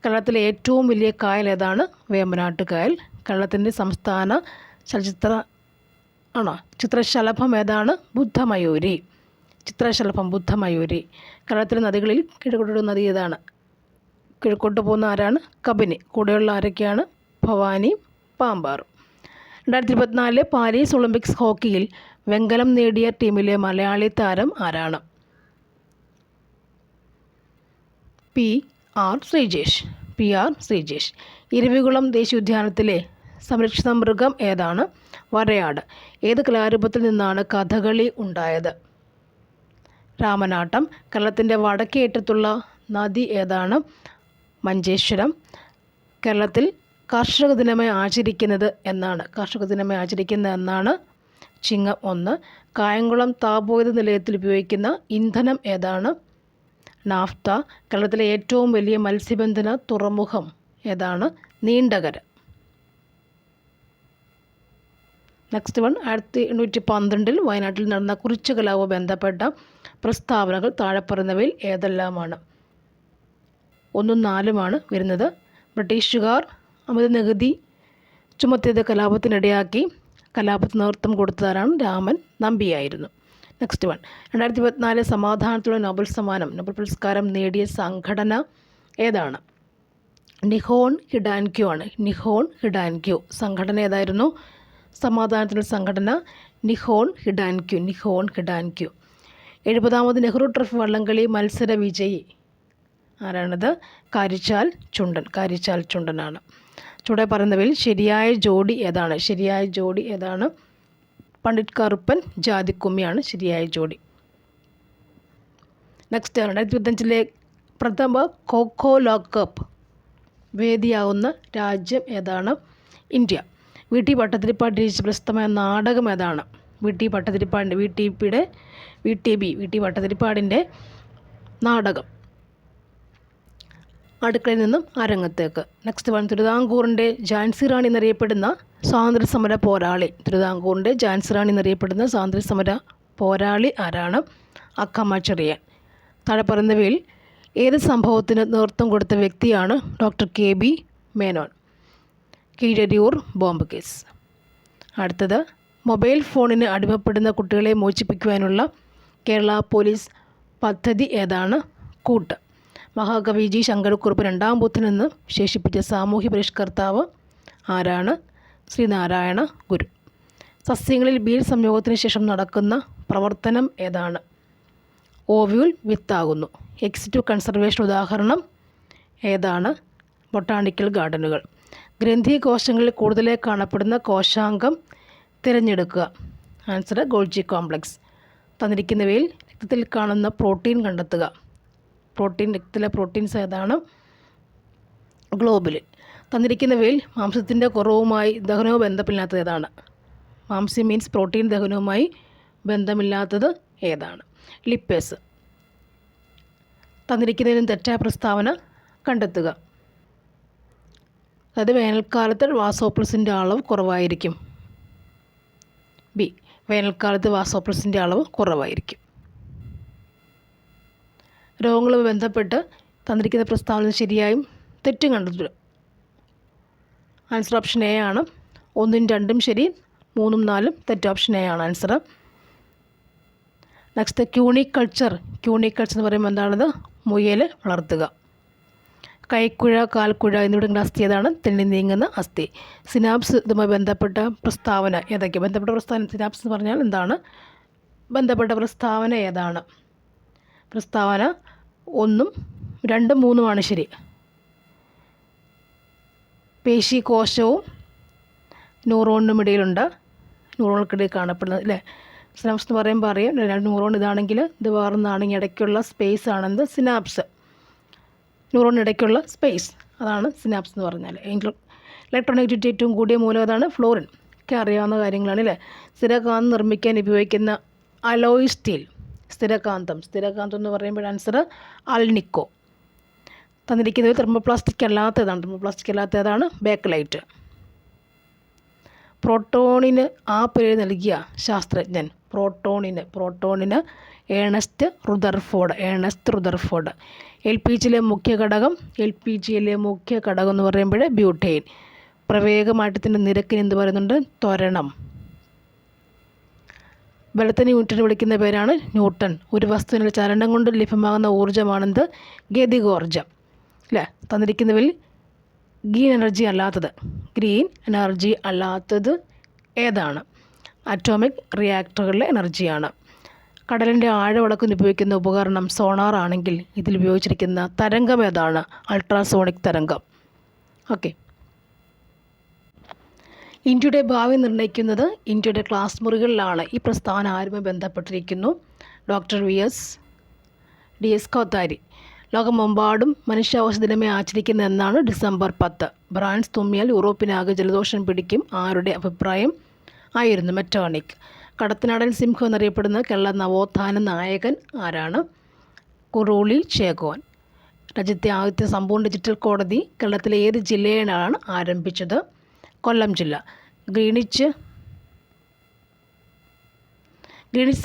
കേരളത്തിലെ ഏറ്റവും വലിയ കായൽ ഏതാണ്? വേമ്പനാട്ട് കായൽ. കേരളത്തിൻ്റെ സംസ്ഥാന ചലച്ചിത്ര ചിത്രശലഭം ഏതാണ്? ബുദ്ധമയൂരി. ചിത്രശലഭം ബുദ്ധമയൂരി. കേരളത്തിലെ നദികളിൽ കിഴക്കോട്ട് നദി ഏതാണ്? കിഴക്കോട്ട് പോകുന്ന ആരാണ്? കബിനി. കൂടെയുള്ള ആരൊക്കെയാണ്? ഭവാനി, പാമ്പാറും. 2024 പാരീസ് ഒളിമ്പിക്സ് ഹോക്കിയിൽ വെങ്കലം നേടിയ ടീമിലെ മലയാളി താരം ആരാണ്? PR ശ്രീജേഷ്. ഇരവികുളം ദേശീയോദ്യാനത്തിലെ സംരക്ഷിത മൃഗം ഏതാണ്? വരയാട്. ഏത് കലാരൂപത്തിൽ നിന്നാണ് കഥകളി ഉണ്ടായത്? രാമനാട്ടം. കേരളത്തിൻ്റെ വടക്കേ അറ്റത്തുള്ള നദി ഏതാണ്? മഞ്ചേശ്വരം. കേരളത്തിൽ കാർഷിക ദിനമായി ആചരിക്കുന്നത് എന്നാണ്? ചിങ്ങം 1. കായംകുളം താപോർജ്ജ നിലയത്തിൽ ഉപയോഗിക്കുന്ന ഇന്ധനം ഏതാണ്? നാഫ്ത. കേരളത്തിലെ ഏറ്റവും വലിയ മത്സ്യബന്ധന തുറമുഖം ഏതാണ്? നീണ്ടകര. നെക്സ്റ്റ് വൺ, 1812 വയനാട്ടിൽ നടന്ന കുറിച്യ കലാപവുമായി ബന്ധപ്പെട്ട പ്രസ്താവനകൾ താഴെ പറയുന്നവയിൽ ഏതെല്ലാമാണ്? 1ഉം 4ഉമാണ് വരുന്നത്. ബ്രിട്ടീഷുകാർ അമിത നികുതി ചുമത്തിയത് കലാപത്തിനിടയാക്കി. കലാപത്തിന് നേതൃത്വം കൊടുത്തതാരാണ്? രാമൻ നമ്പിയായിരുന്നു. നെക്സ്റ്റ് വൺ, 2024 സമാധാനത്തിലുള്ള നോബൽ പുരസ്കാരം നേടിയ സംഘടന ഏതാണ്? നിഹോൺ ഹിഡാൻക്യു ആണ്. നിഹോൺ ഹിഡാൻക്യു. സംഘടന ഏതായിരുന്നു? സമാധാനത്തിനുള്ള സംഘടന നിഹോൺ ഹിഡാൻക്യു. 70ാമത് നെഹ്റു ട്രോഫി വള്ളംകളി മത്സര വിജയി ആരാണത്? കാരിച്ചാൽ ചുണ്ടനാണ്. ചുവടെ പറയുന്നവയിൽ ശരിയായ ജോഡി ഏതാണ്? പണ്ഡിറ്റ് കറുപ്പൻ ജാതിക്കുമ്മിയാണ് ശരിയായ ജോഡി. നെക്സ്റ്റ്, 2025 പ്രഥമ ഖോ ലോകകപ്പ് വേദിയാവുന്ന രാജ്യം ഏതാണ്? ഇന്ത്യ. VT ഭട്ടതിരിപ്പാട് രചിച്ച പ്രസിദ്ധമായ നാടകം ഏതാണ്? VT ഭട്ടതിരിപ്പാടിൻ്റെ നാടകം അടുക്കളയിൽ നിന്നും അരങ്ങത്തേക്ക്. നെക്സ്റ്റ് വൺ, തിരുവിതാംകൂറിൻ്റെ ഝാൻസി റാണി എന്നറിയപ്പെടുന്ന സ്വാതന്ത്ര്യസമര പോരാളി ആരാണ്? അക്കമ്മ ചെറിയാൻ. താഴെ പറയുന്നവയിൽ ഏത് സംഭവത്തിന് നേതൃത്വം കൊടുത്ത വ്യക്തിയാണ് doctor KB Menon? Keezhariyur bomb case. അടുത്തത്, മൊബൈൽ ഫോണിന് അടിമപ്പെടുന്ന കുട്ടികളെ മോചിപ്പിക്കുവാനുള്ള കേരള പോലീസ് പദ്ധതി ഏതാണ്? കൂട്ട്. മഹാകവി G. ശങ്കരക്കുറുപ്പ് 2ാം ബുദ്ധനെന്ന് വിശേഷിപ്പിച്ച സാമൂഹ്യ പരിഷ്കർത്താവ് ആരാണ്? ശ്രീനാരായണ ഗുരു. സസ്യങ്ങളിൽ ബീൽ സംയോഗത്തിന് ശേഷം നടക്കുന്ന പ്രവർത്തനം ഏതാണ്? ഓവ്യൂൾ വിത്താകുന്നു. എക്സിറ്റീവ് കൺസർവേഷൻ ഉദാഹരണം ഏതാണ്? ബൊട്ടാണിക്കൽ ഗാർഡനുകൾ. ഗ്രന്ഥികോശങ്ങളിൽ കൂടുതലായി കാണപ്പെടുന്ന കോശാംഗം തിരഞ്ഞെടുക്കുക. Answer Golgi complex. തന്നിരിക്കുന്നവയിൽ രക്തത്തിൽ കാണുന്ന പ്രോട്ടീൻ കണ്ടെത്തുക. രക്തത്തിലെ പ്രോട്ടീൻസ് ഏതാണ്? ഗ്ലോബുലിൻ. തന്നിരിക്കുന്നവയിൽ മാംസത്തിൻ്റെ കുറവുമായി ദഹനവും ബന്ധമില്ലാത്തത് ഏതാണ്? മാംസ്യം മീൻസ് പ്രോട്ടീൻ ദഹനവുമായി ബന്ധമില്ലാത്തത് ഏതാണ്? ലിപ്പേസ്. തന്നിരിക്കുന്നതിനും തെറ്റായ പ്രസ്താവന കണ്ടെത്തുക. അതായത് വേനൽക്കാലത്ത് വാസോപ്രസിൻ്റെ അളവ് കുറവായിരിക്കും. ബി. വേനൽക്കാലത്ത് വാസോപ്രസിൻ്റെ അളവ് കുറവായിരിക്കും. രോഗങ്ങളുമായി ബന്ധപ്പെട്ട് തന്നിരിക്കുന്ന പ്രസ്താവന ശരിയായും തെറ്റും കണ്ടെത്തുക. ആൻസർ ഓപ്ഷൻ എ ആണ്. 1ഉം 2ഉം ശരി, 3ഉം 4ഉം തെറ്റ്. ഓപ്ഷൻ എ ആണ് ആൻസർ. നെക്സ്റ്റ്, ക്യൂണിക്കൾച്ചർ എന്ന് പറയുമ്പോൾ എന്താണത്? മുയൽ വളർത്തുക. കൈക്കുഴ, കാൽക്കുഴ എന്നിവിടങ്ങളുടെ അസ്ഥി ഏതാണ്? തെന്നി നീങ്ങുന്ന അസ്ഥി. സിനാപ്സ് ഇതുമായി ബന്ധപ്പെട്ട പ്രസ്താവന ഏതൊക്കെ? സിനാപ്സ് എന്ന് പറഞ്ഞാൽ എന്താണ്? ബന്ധപ്പെട്ട പ്രസ്താവന ഏതാണ്? പ്രസ്താവന 1ഉം 2ഉം 3ഉമാണ് ശരി. പേശികോശവും ന്യൂറോണിനും ഇടയിലുണ്ട്. ന്യൂറോണുകൾക്കിടയിൽ കാണപ്പെടുന്നത് അല്ലേ. സിനാപ്സ് എന്ന് പറയുമ്പോൾ അറിയാം, രണ്ട് ന്യൂറോൺ ഇതാണെങ്കിൽ ഇത് വേറൊന്നാണെങ്കിൽ ഇടയ്ക്കുള്ള സ്പേസ് ആണെന്ത് സിനാപ്സ്. ന്യൂറോണിന് ഇടയ്ക്കുള്ള സ്പേസ്, അതാണ് സിനാപ്സ് എന്ന് പറഞ്ഞാൽ. ഇലക്ട്രോണെഗറ്റിവിറ്റി ഏറ്റവും കൂടിയ മൂലം അതാണ് ഫ്ലോറിൻ, ഒക്കെ അറിയാവുന്ന കാര്യങ്ങളാണ് അല്ലേ. സ്ഥിരകാന്തം നിർമ്മിക്കാൻ ഉപയോഗിക്കുന്ന അലോയ് സ്റ്റീൽ, സ്ഥിരകാന്തം എന്ന് പറയുമ്പോൾ ആൻസർ അൾനിക്കോ. തന്നിരിക്കുന്നത് തെർമോപ്ലാസ്റ്റിക് അല്ലാത്തതാണ് ബേക്കലൈറ്റ്. പ്രോട്ടോണിന് ആ പേര് നൽകിയ ശാസ്ത്രജ്ഞൻ, പ്രോട്ടോണിന് ഏണസ്റ്റ് റുദർഫോർഡ്. എൽ പി ജിയിലെ മുഖ്യ ഘടകം എന്ന് പറയുമ്പോൾ ബ്യൂട്ടൈൻ. പ്രവേഗമാറ്റത്തിൻ്റെ നിരക്കിന് എന്ത് പറയുന്നുണ്ട്? ത്വരണം. ബലത്തിന് യൂണിറ്റിന് വിളിക്കുന്ന പേരാണ് ന്യൂട്ടൺ. ഒരു വസ്തുവിൻ്റെ ചലനം കൊണ്ട് ലഭ്യമാകുന്ന ഊർജ്ജമാണെന്ത്? ഗതികോർജ്ജം അല്ലേ. തന്നിരിക്കുന്നതിൽ ഗ്രീൻ എനർജി അല്ലാത്തത് ഏതാണ്? അറ്റോമിക് റിയാക്ടറുകളിലെ എനർജിയാണ്. കടലിൻ്റെ ആഴമളക്കാൻ ഉപയോഗിക്കുന്ന ഉപകരണം സോണാർ ആണെങ്കിൽ ഇതിൽ ഉപയോഗിച്ചിരിക്കുന്ന തരംഗം ഏതാണ്? അൾട്രാസോണിക് തരംഗം. ഓക്കെ. ഇന്ത്യയുടെ ഭാവി നിർണ്ണയിക്കുന്നത് ഇന്ത്യയുടെ ക്ലാസ് മുറികളിലാണ്. ഈ പ്രസ്താവന ആരുമായി ബന്ധപ്പെട്ടിരിക്കുന്നു? Doctor DS Kothari. ലോകമെമ്പാടും മനുഷ്യാവകാശ ദിനമായി ആചരിക്കുന്ന എന്നാണ് ഡിസംബർ 10. ബ്രാൻസ് തുമ്മിയാൽ യൂറോപ്പിനാകെ ജലദോഷം പിടിക്കും. ആരുടെ അഭിപ്രായം ആയിരുന്നു? മെറ്റേണിക്. കടത്തനാടൻ സിംഹം എന്നറിയപ്പെടുന്ന കേരള നവോത്ഥാന നായകൻ ആരാണ്? കുറൂളി ചേകോൻ. രാജ്യത്തെ ആദ്യത്തെ സമ്പൂർണ്ണ ഡിജിറ്റൽ കോടതി കേരളത്തിലെ ഏത് ജില്ലയിലാണ് ആരംഭിച്ചത്? കൊല്ലം ജില്ല. ഗ്രീനിച്ച്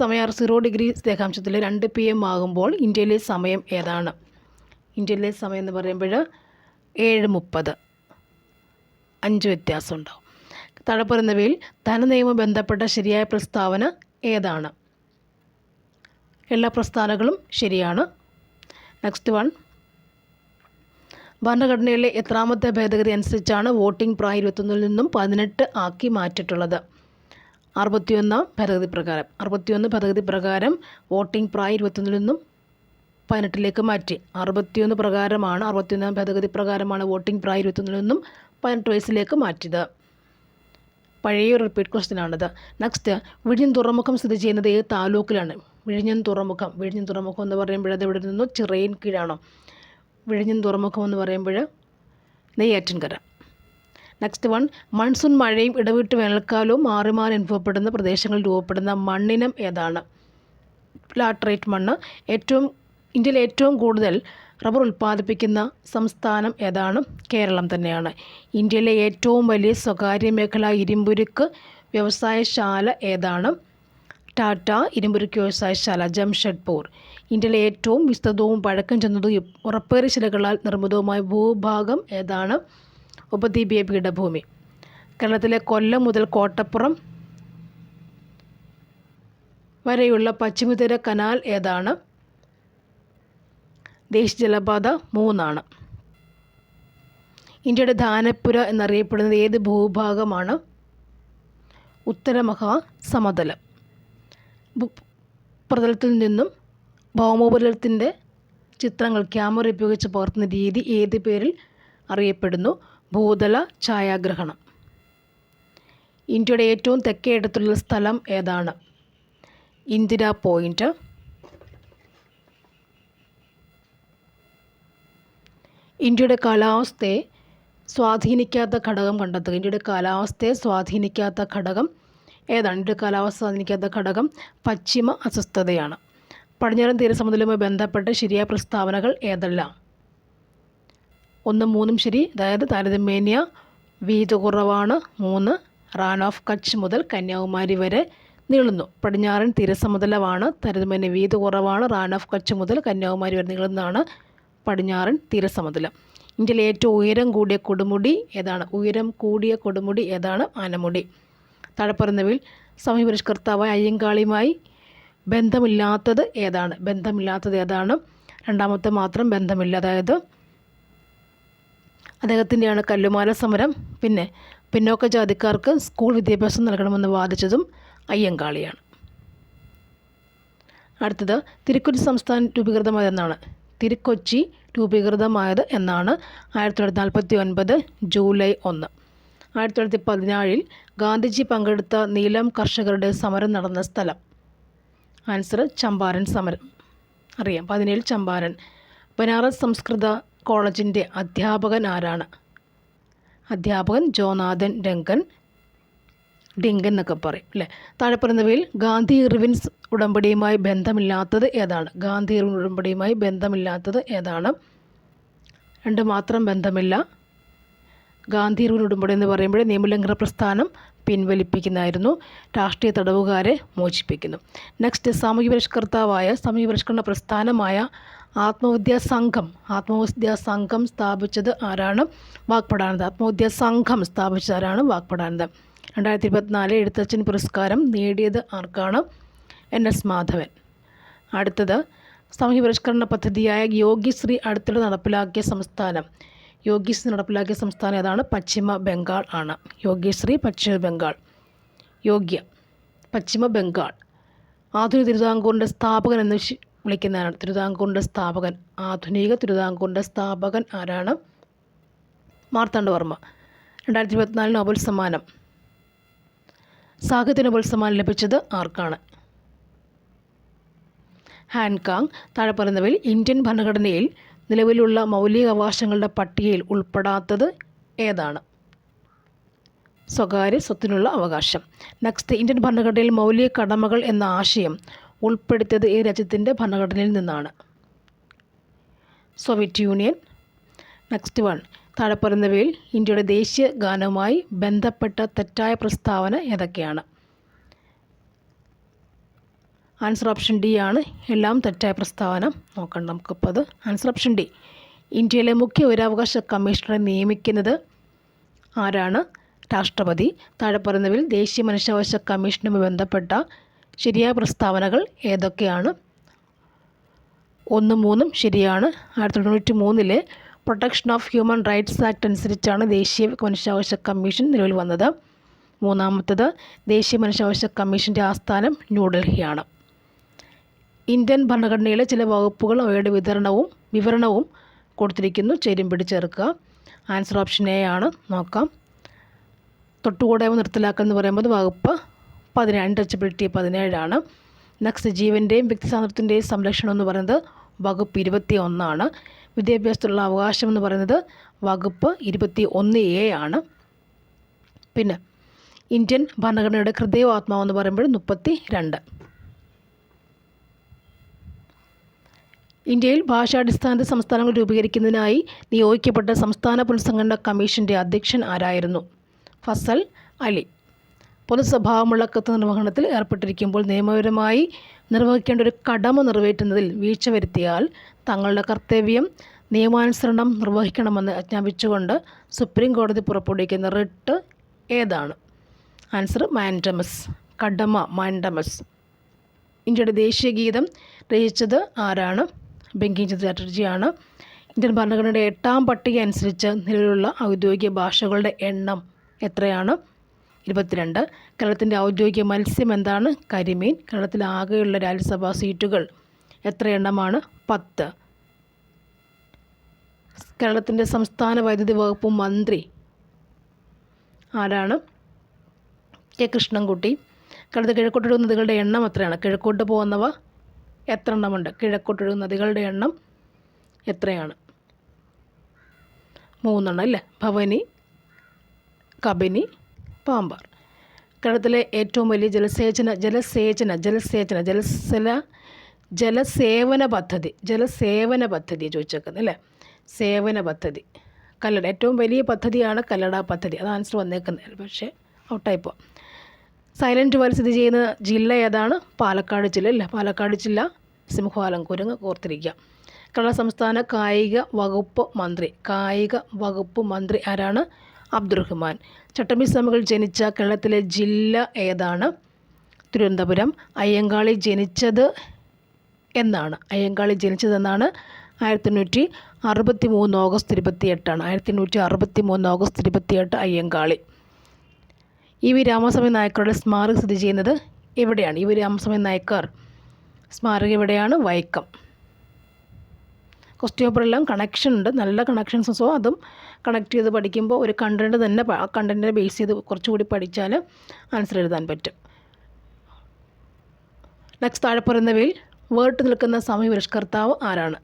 സമയം 0 ഡിഗ്രി രേഖാംശത്തിൽ 2 PM ആകുമ്പോൾ ഇന്ത്യയിലെ സമയം ഏതാണ്? ഇന്ത്യയിലെ സമയം എന്ന് പറയുമ്പോൾ 7:30, 5 വ്യത്യാസം ഉണ്ടാവും. താഴെ പറയുന്നവയിൽ ധനനിയമം ബന്ധപ്പെട്ട ശരിയായ പ്രസ്താവന ഏതാണ്? എല്ലാ പ്രസ്താവനകളും ശരിയാണ്. Next one. ഭരണഘടനയിലെ എത്രാമത്തെ ഭേദഗതി അനുസരിച്ചാണ് വോട്ടിംഗ് പ്രായം 21 നിന്നും 18 ആക്കി മാറ്റിയിട്ടുള്ളത്? 61 ഭേദഗതി പ്രകാരം വോട്ടിംഗ് പ്രായം 21 നിന്നും 18 മാറ്റി. 61 ഭേദഗതി പ്രകാരമാണ് വോട്ടിംഗ് പ്രായം 21 നിന്നും 18 വയസ്സിലേക്ക് മാറ്റിയത്. പഴയ റിപ്പീറ്റ് ക്വസ്റ്റ്യൻ ആണിത്. നെക്സ്റ്റ്. വിഴിഞ്ഞം തുറമുഖം സ്ഥിതി ചെയ്യുന്നത് ഏത് താലൂക്കിലാണ്? വിഴിഞ്ഞം തുറമുഖം എന്ന് പറയുമ്പോൾ അത് ഇവിടെ നിന്നും ചിറയിൻ കീഴാണോ? വിഴിഞ്ഞം തുറമുഖം എന്ന് പറയുമ്പോൾ നെയ്യാറ്റിൻകര. Next one. മൺസൂൺ മഴയും ഇടവിട്ട് വേനൽക്കാലവും മാറി അനുഭവപ്പെടുന്ന പ്രദേശങ്ങളിൽ രൂപപ്പെടുന്ന മണ്ണിനം ഏതാണ്? ലാറ്ററൈറ്റ് മണ്ണ്. ഇന്ത്യയിൽ ഏറ്റവും കൂടുതൽ റബ്ബർ ഉൽപ്പാദിപ്പിക്കുന്ന സംസ്ഥാനം ഏതാണ്? കേരളം തന്നെയാണ്. ഇന്ത്യയിലെ ഏറ്റവും വലിയ സ്വകാര്യ മേഖല ഇരുമ്പുരുക്ക് വ്യവസായശാല ഏതാണ്? ടാറ്റ ഇരുമ്പുരുക്ക് വ്യവസായശാല, ജംഷഡ്പൂർ. ഇന്ത്യയിലെ ഏറ്റവും വിസ്തൃതവും പഴക്കം ചെന്നതും ഉറപ്പേറിയ ശിലകളാൽ നിർമ്മിതവുമായ ഭൂഭാഗം ഏതാണ്? ഉപദ്വീപീയ പീഠഭൂമി. കേരളത്തിലെ കൊല്ലം മുതൽ കോട്ടപ്പുറം വരെയുള്ള പശ്ചിമതീര കനാൽ ഏതാണ്? ദേശീയ ജലപാത 3 ഇന്ത്യയുടെ ധാനപ്പുര എന്നറിയപ്പെടുന്നത് ഏത് ഭൂഭാഗമാണ്? ഉത്തരമഹാസമതലം. പ്രതലത്തിൽ നിന്നും ഭൗമോപരിതലത്തിൻ്റെ ചിത്രങ്ങൾ ക്യാമറ ഉപയോഗിച്ച് പകർത്തുന്ന രീതി ഏത് പേരിൽ അറിയപ്പെടുന്നു? ഭൂതല ഛായാഗ്രഹണം. ഇന്ത്യയുടെ ഏറ്റവും തെക്കേയറ്റത്തുള്ള സ്ഥലം ഏതാണ്? ഇന്ദിരാ പോയിൻ്റ്. ഇന്ത്യയുടെ കാലാവസ്ഥയെ സ്വാധീനിക്കാത്ത ഘടകം കണ്ടെത്തുക. ഇന്ത്യയുടെ കാലാവസ്ഥയെ സ്വാധീനിക്കാത്ത ഘടകം ഏതാണ്? ഇന്ത്യയുടെ കാലാവസ്ഥ സ്വാധീനിക്കാത്ത ഘടകം പശ്ചിമ അസ്വസ്ഥതയാണ്. പടിഞ്ഞാറൻ തീരസമുദ്രവുമായി ബന്ധപ്പെട്ട് ശരിയായ പ്രസ്താവനകൾ ഏതെല്ലാം? 1, 3 ശരി. അതായത് താരതമ്യേന വീതി കുറവാണ്. 3. റാൻ ഓഫ് കച്ച് മുതൽ കന്യാകുമാരി വരെ നീളുന്നു. പടിഞ്ഞാറൻ തീരസമുദ്രമാണ്. താരതമ്യേന വീതി കുറവാണ്. റാൻ ഓഫ് കച്ച് മുതൽ കന്യാകുമാരി വരെ നീളുന്നതാണ് പടിഞ്ഞാറൻ തീരസമുദ്രം. ഇന്ത്യയിലെ ഏറ്റവും ഉയരം കൂടിയ കൊടുമുടി ഏതാണ്? ആനമുടി. താഴെ പറയുന്നവയിൽ സമീപരിഷ്കർത്താവായ അയ്യങ്കാളിയുമായി ബന്ധമില്ലാത്തത് ഏതാണ്? രണ്ടാമത്തെ മാത്രം ബന്ധമില്ല. അതായത് അദ്ദേഹത്തിൻ്റെയാണ് കല്ലുമാല സമരം. പിന്നെ പിന്നോക്ക ജാതിക്കാർക്ക് സ്കൂൾ വിദ്യാഭ്യാസം നൽകണമെന്ന് വാദിച്ചതും അയ്യങ്കാളിയാണ്. അടുത്തത്. തിരുക്കൊച്ചി സംസ്ഥാനം രൂപീകൃതമായത് എന്നാണ്? 1949 ജൂലൈ 1. 1917 ഗാന്ധിജി പങ്കെടുത്ത നീലം കർഷകരുടെ സമരം നടന്ന സ്ഥലം. ആൻസർ ചമ്പാരൻ സമരം. അറിയാം. 17 ചമ്പാരൻ. ബനാറസ് സംസ്കൃത കോളേജിൻ്റെ അധ്യാപകൻ ആരാണ്? അധ്യാപകൻ ജോനാഥൻ ഡിങ്കൻ എന്നൊക്കെ പറയും അല്ലേ. താഴെ പറയുന്നവയിൽ ഗാന്ധി ഇർവിൻ ഉടമ്പടിയുമായി ബന്ധമില്ലാത്തത് ഏതാണ്? ഗാന്ധി ഇർവിൻ ഉടമ്പടിയുമായി ബന്ധമില്ലാത്തത് ഏതാണ്? രണ്ട് മാത്രം ബന്ധമില്ല. ഗാന്ധി ഇർവിൻ ഉടമ്പടി എന്ന് പറയുമ്പോൾ നിയമലംഘന പ്രസ്ഥാനം പിൻവലിപ്പിക്കുന്നതായിരുന്നു, രാഷ്ട്രീയ തടവുകാരെ മോചിപ്പിക്കുന്നു. നെക്സ്റ്റ്, സാമൂഹ്യ പരിഷ്കരണ പ്രസ്ഥാനമായ ആത്മവിദ്യാ സംഘം സ്ഥാപിച്ചത് ആരാണ്? വാഗ്ഭടാനന്ദ. ആത്മവിദ്യാ സംഘം സ്ഥാപിച്ചത് ആരാണ്? വാഗ്ഭടാനന്ദ. 2024 എഴുത്തച്ഛൻ പുരസ്കാരം നേടിയത് ആർക്കാണ്? NS മാധവൻ. അടുത്തത്, സാമൂഹ്യ പരിഷ്കരണ പദ്ധതിയായ യോഗിശ്രീ അടുത്തിടെ നടപ്പിലാക്കിയ സംസ്ഥാനം. യോഗിശ്രീ നടപ്പിലാക്കിയ സംസ്ഥാനം ഏതാണ്? പശ്ചിമ ബംഗാൾ ആണ്. യോഗിശ്രീ പശ്ചിമ ബംഗാൾ. യോഗ്യ പശ്ചിമ ബംഗാൾ. ആധുനിക തിരുവിതാംകൂറിൻ്റെ സ്ഥാപകൻ എന്ന് വിളിക്കുന്നതാണ്. തിരുവിതാംകൂറിൻ്റെ സ്ഥാപകൻ, ആധുനിക തിരുവിതാംകൂറിൻ്റെ സ്ഥാപകൻ ആരാണ്? മാർത്താണ്ഡവർമ്മ. 2024 നോബൽ സമ്മാനം, സാഹിത്യ നോബൽ സമ്മാനം ലഭിച്ചത് ആർക്കാണ്? ഹാൻകാങ്. താഴെ പറയുന്നവയിൽ ഇന്ത്യൻ ഭരണഘടനയിൽ നിലവിലുള്ള മൗലിക അവകാശങ്ങളുടെ പട്ടികയിൽ ഉൾപ്പെടാത്തത് ഏതാണ്? സ്വകാര്യ സ്വത്തിനുള്ള അവകാശം. നെക്സ്റ്റ്, ഇന്ത്യൻ ഭരണഘടനയിൽ മൗലിക കടമകൾ എന്ന ആശയം ഉൾപ്പെടുത്തിയത് ഈ രാജ്യത്തിൻ്റെ ഭരണഘടനയിൽ നിന്നാണ്? Soviet union. നെക്സ്റ്റ് വൺ, താഴെ പറയുന്നവയിൽ ഇന്ത്യയുടെ ദേശീയ ഗാനവുമായി ബന്ധപ്പെട്ട തെറ്റായ പ്രസ്താവന ഏതൊക്കെയാണ്? ആൻസർ ഓപ്ഷൻ ഡി ആണ്. എല്ലാം തെറ്റായ പ്രസ്താവന. നോക്കണം നമുക്കിപ്പോൾ അത്. Answer option D. ഇന്ത്യയിലെ മുഖ്യ വിവരാവകാശ കമ്മീഷണറെ നിയമിക്കുന്നത് ആരാണ്? രാഷ്ട്രപതി. താഴെ പറയുന്നവയിൽ ദേശീയ മനുഷ്യാവകാശ കമ്മീഷനുമായി ബന്ധപ്പെട്ട ശരിയായ പ്രസ്താവനകൾ ഏതൊക്കെയാണ്? 1, 3 ശരിയാണ്. 1993 protection of human rights act അനുസരിച്ചാണ് ദേശീയ മനുഷ്യാവകാശ കമ്മീഷൻ നിലവിൽ വന്നത്. മൂന്നാമത്തത്, ദേശീയ മനുഷ്യാവകാശ കമ്മീഷൻ്റെ ആസ്ഥാനം ന്യൂഡൽഹിയാണ്. ഇന്ത്യൻ ഭരണഘടനയിലെ ചില വകുപ്പുകൾ അവയുടെ വിവരണവും കൊടുത്തിരിക്കുന്നു. ചേരുംപടി ചേർക്കുക. ആൻസർ ഓപ്ഷൻ എ ആണ്. നോക്കാം. തൊട്ടുകൂടായ്മ നിർത്തലാക്കൽ എന്ന് പറയുമ്പോൾ വകുപ്പ് 17, അൺടച്ചബിലിറ്റി 17 ആണ്. നെക്സ്റ്റ്, ജീവൻ്റെയും വ്യക്തിസ്വാതന്ത്ര്യത്തിൻ്റെയും സംരക്ഷണം എന്ന് പറയുന്നത് വകുപ്പ് 21 ആണ്. വിദ്യാഭ്യാസത്തിലുള്ള അവകാശം എന്ന് പറയുന്നത് വകുപ്പ് 21A ആണ്. പിന്നെ ഇന്ത്യൻ ഭരണഘടനയുടെ ഹൃദയവും ആത്മാവ് എന്ന് പറയുമ്പോൾ 32. ഇന്ത്യയിൽ ഭാഷാടിസ്ഥാനത്തിൽ സംസ്ഥാനങ്ങൾ രൂപീകരിക്കുന്നതിനായി നിയോഗിക്കപ്പെട്ട സംസ്ഥാന പുനഃസംഘടനാ കമ്മീഷൻ്റെ അധ്യക്ഷൻ ആരായിരുന്നു? ഫസൽ അലി. പൊതുസ്വഭാവമുള്ള കത്ത് നിർവഹണത്തിൽ ഏർപ്പെട്ടിരിക്കുമ്പോൾ നിയമപരമായി നിർവഹിക്കേണ്ട ഒരു കടമ നിറവേറ്റുന്നതിൽ വീഴ്ച വരുത്തിയാൽ തങ്ങളുടെ കർത്തവ്യം നിയമാനുസരണം നിർവഹിക്കണമെന്ന് ആജ്ഞാപിച്ചുകൊണ്ട് സുപ്രീം കോടതി പുറപ്പെടുവിക്കുന്ന റിട്ട് ഏതാണ്? Answer mandamus. കടമ മാൻഡമസ്. ഇന്ത്യയുടെ ദേശീയ ഗീതം രചിച്ചത് ആരാണ്? ബങ്കിം ചന്ദ്ര ചാറ്റർജിയാണ്. ഇന്ത്യൻ ഭരണഘടനയുടെ 8ാം പട്ടിക അനുസരിച്ച് നിലവിലുള്ള ഔദ്യോഗിക ഭാഷകളുടെ എണ്ണം എത്രയാണ്? 22. കേരളത്തിൻ്റെ ഔദ്യോഗിക മത്സ്യം എന്താണ്? കരിമീൻ. കേരളത്തിൽ ആകെയുള്ള രാജ്യസഭാ സീറ്റുകൾ എത്ര എണ്ണമാണ്? 10. കേരളത്തിൻ്റെ സംസ്ഥാന വൈദ്യുതി വകുപ്പ് മന്ത്രി ആരാണ്? കെ കൃഷ്ണൻകുട്ടി. കേരളത്തിൽ കിഴക്കോട്ടൊഴുകുന്ന നദികളുടെ എണ്ണം എത്രയാണ്? കിഴക്കോട്ട് പോകുന്നവ എത്ര എണ്ണമുണ്ട്? കിഴക്കോട്ടൊഴുകുന്ന നദികളുടെ എണ്ണം എത്രയാണ്? 3 അല്ലേ? ഭവനി, കബനി, പാമ്പാർ. കേരളത്തിലെ ഏറ്റവും വലിയ ജലസേവന പദ്ധതി ചോദിച്ചേക്കുന്നത് അല്ലേ? സേവന പദ്ധതി കല്ലട. ഏറ്റവും വലിയ പദ്ധതിയാണ് കല്ലട പദ്ധതി. അത് ആൻസർ വന്നേക്കുന്നത്, പക്ഷേ ഔട്ടായിപ്പോൾ. സൈലൻറ്റ് വാലി സ്ഥിതി ചെയ്യുന്ന ജില്ല ഏതാണ്? പാലക്കാട് ജില്ല അല്ലേ? പാലക്കാട് ജില്ല സിംഹവാലം കുരങ്ങ് ഓർത്തിരിക്കുക. കേരള സംസ്ഥാന കായിക വകുപ്പ് മന്ത്രി ആരാണ്? അബ്ദുറഹ്മാൻ. ചട്ടമ്പി സ്വാമികൾ ജനിച്ച കേരളത്തിലെ ജില്ല ഏതാണ്? തിരുവനന്തപുരം. അയ്യങ്കാളി ജനിച്ചത് എന്നാണ്? അയ്യങ്കാളി ജനിച്ചതെന്നാണ് 1863 ഓഗസ്റ്റ് 28 ആണ്. 1863 August 28 Ayyankali. E V Ramasamy നായ്ക്കറുടെ സ്മാരകം സ്ഥിതി ചെയ്യുന്നത് എവിടെയാണ്? ഇ വി രാമസ്വാമി നായ്ക്കർ സ്മാരകം എവിടെയാണ്? വൈക്കം. ക്വസ്റ്റ്യൻ പേപ്പറെല്ലാം കണക്ഷൻ ഉണ്ട്, നല്ല കണക്ഷൻസ്. സോ അതും കണക്ട് ചെയ്ത് പഠിക്കുമ്പോൾ ഒരു കണ്ടൻറ്റ് തന്നെ ആ കണ്ടൻറ്റിനെ ബേസ് ചെയ്ത് കുറച്ചുകൂടി പഠിച്ചാൽ ആൻസർ എഴുതാൻ പറ്റും. നെക്സ്റ്റ് താഴെ പറയുന്നവയിൽ വേറിട്ട് നിൽക്കുന്ന സാമൂഹ്യപരിഷ്കർത്താവ് ആരാണ്?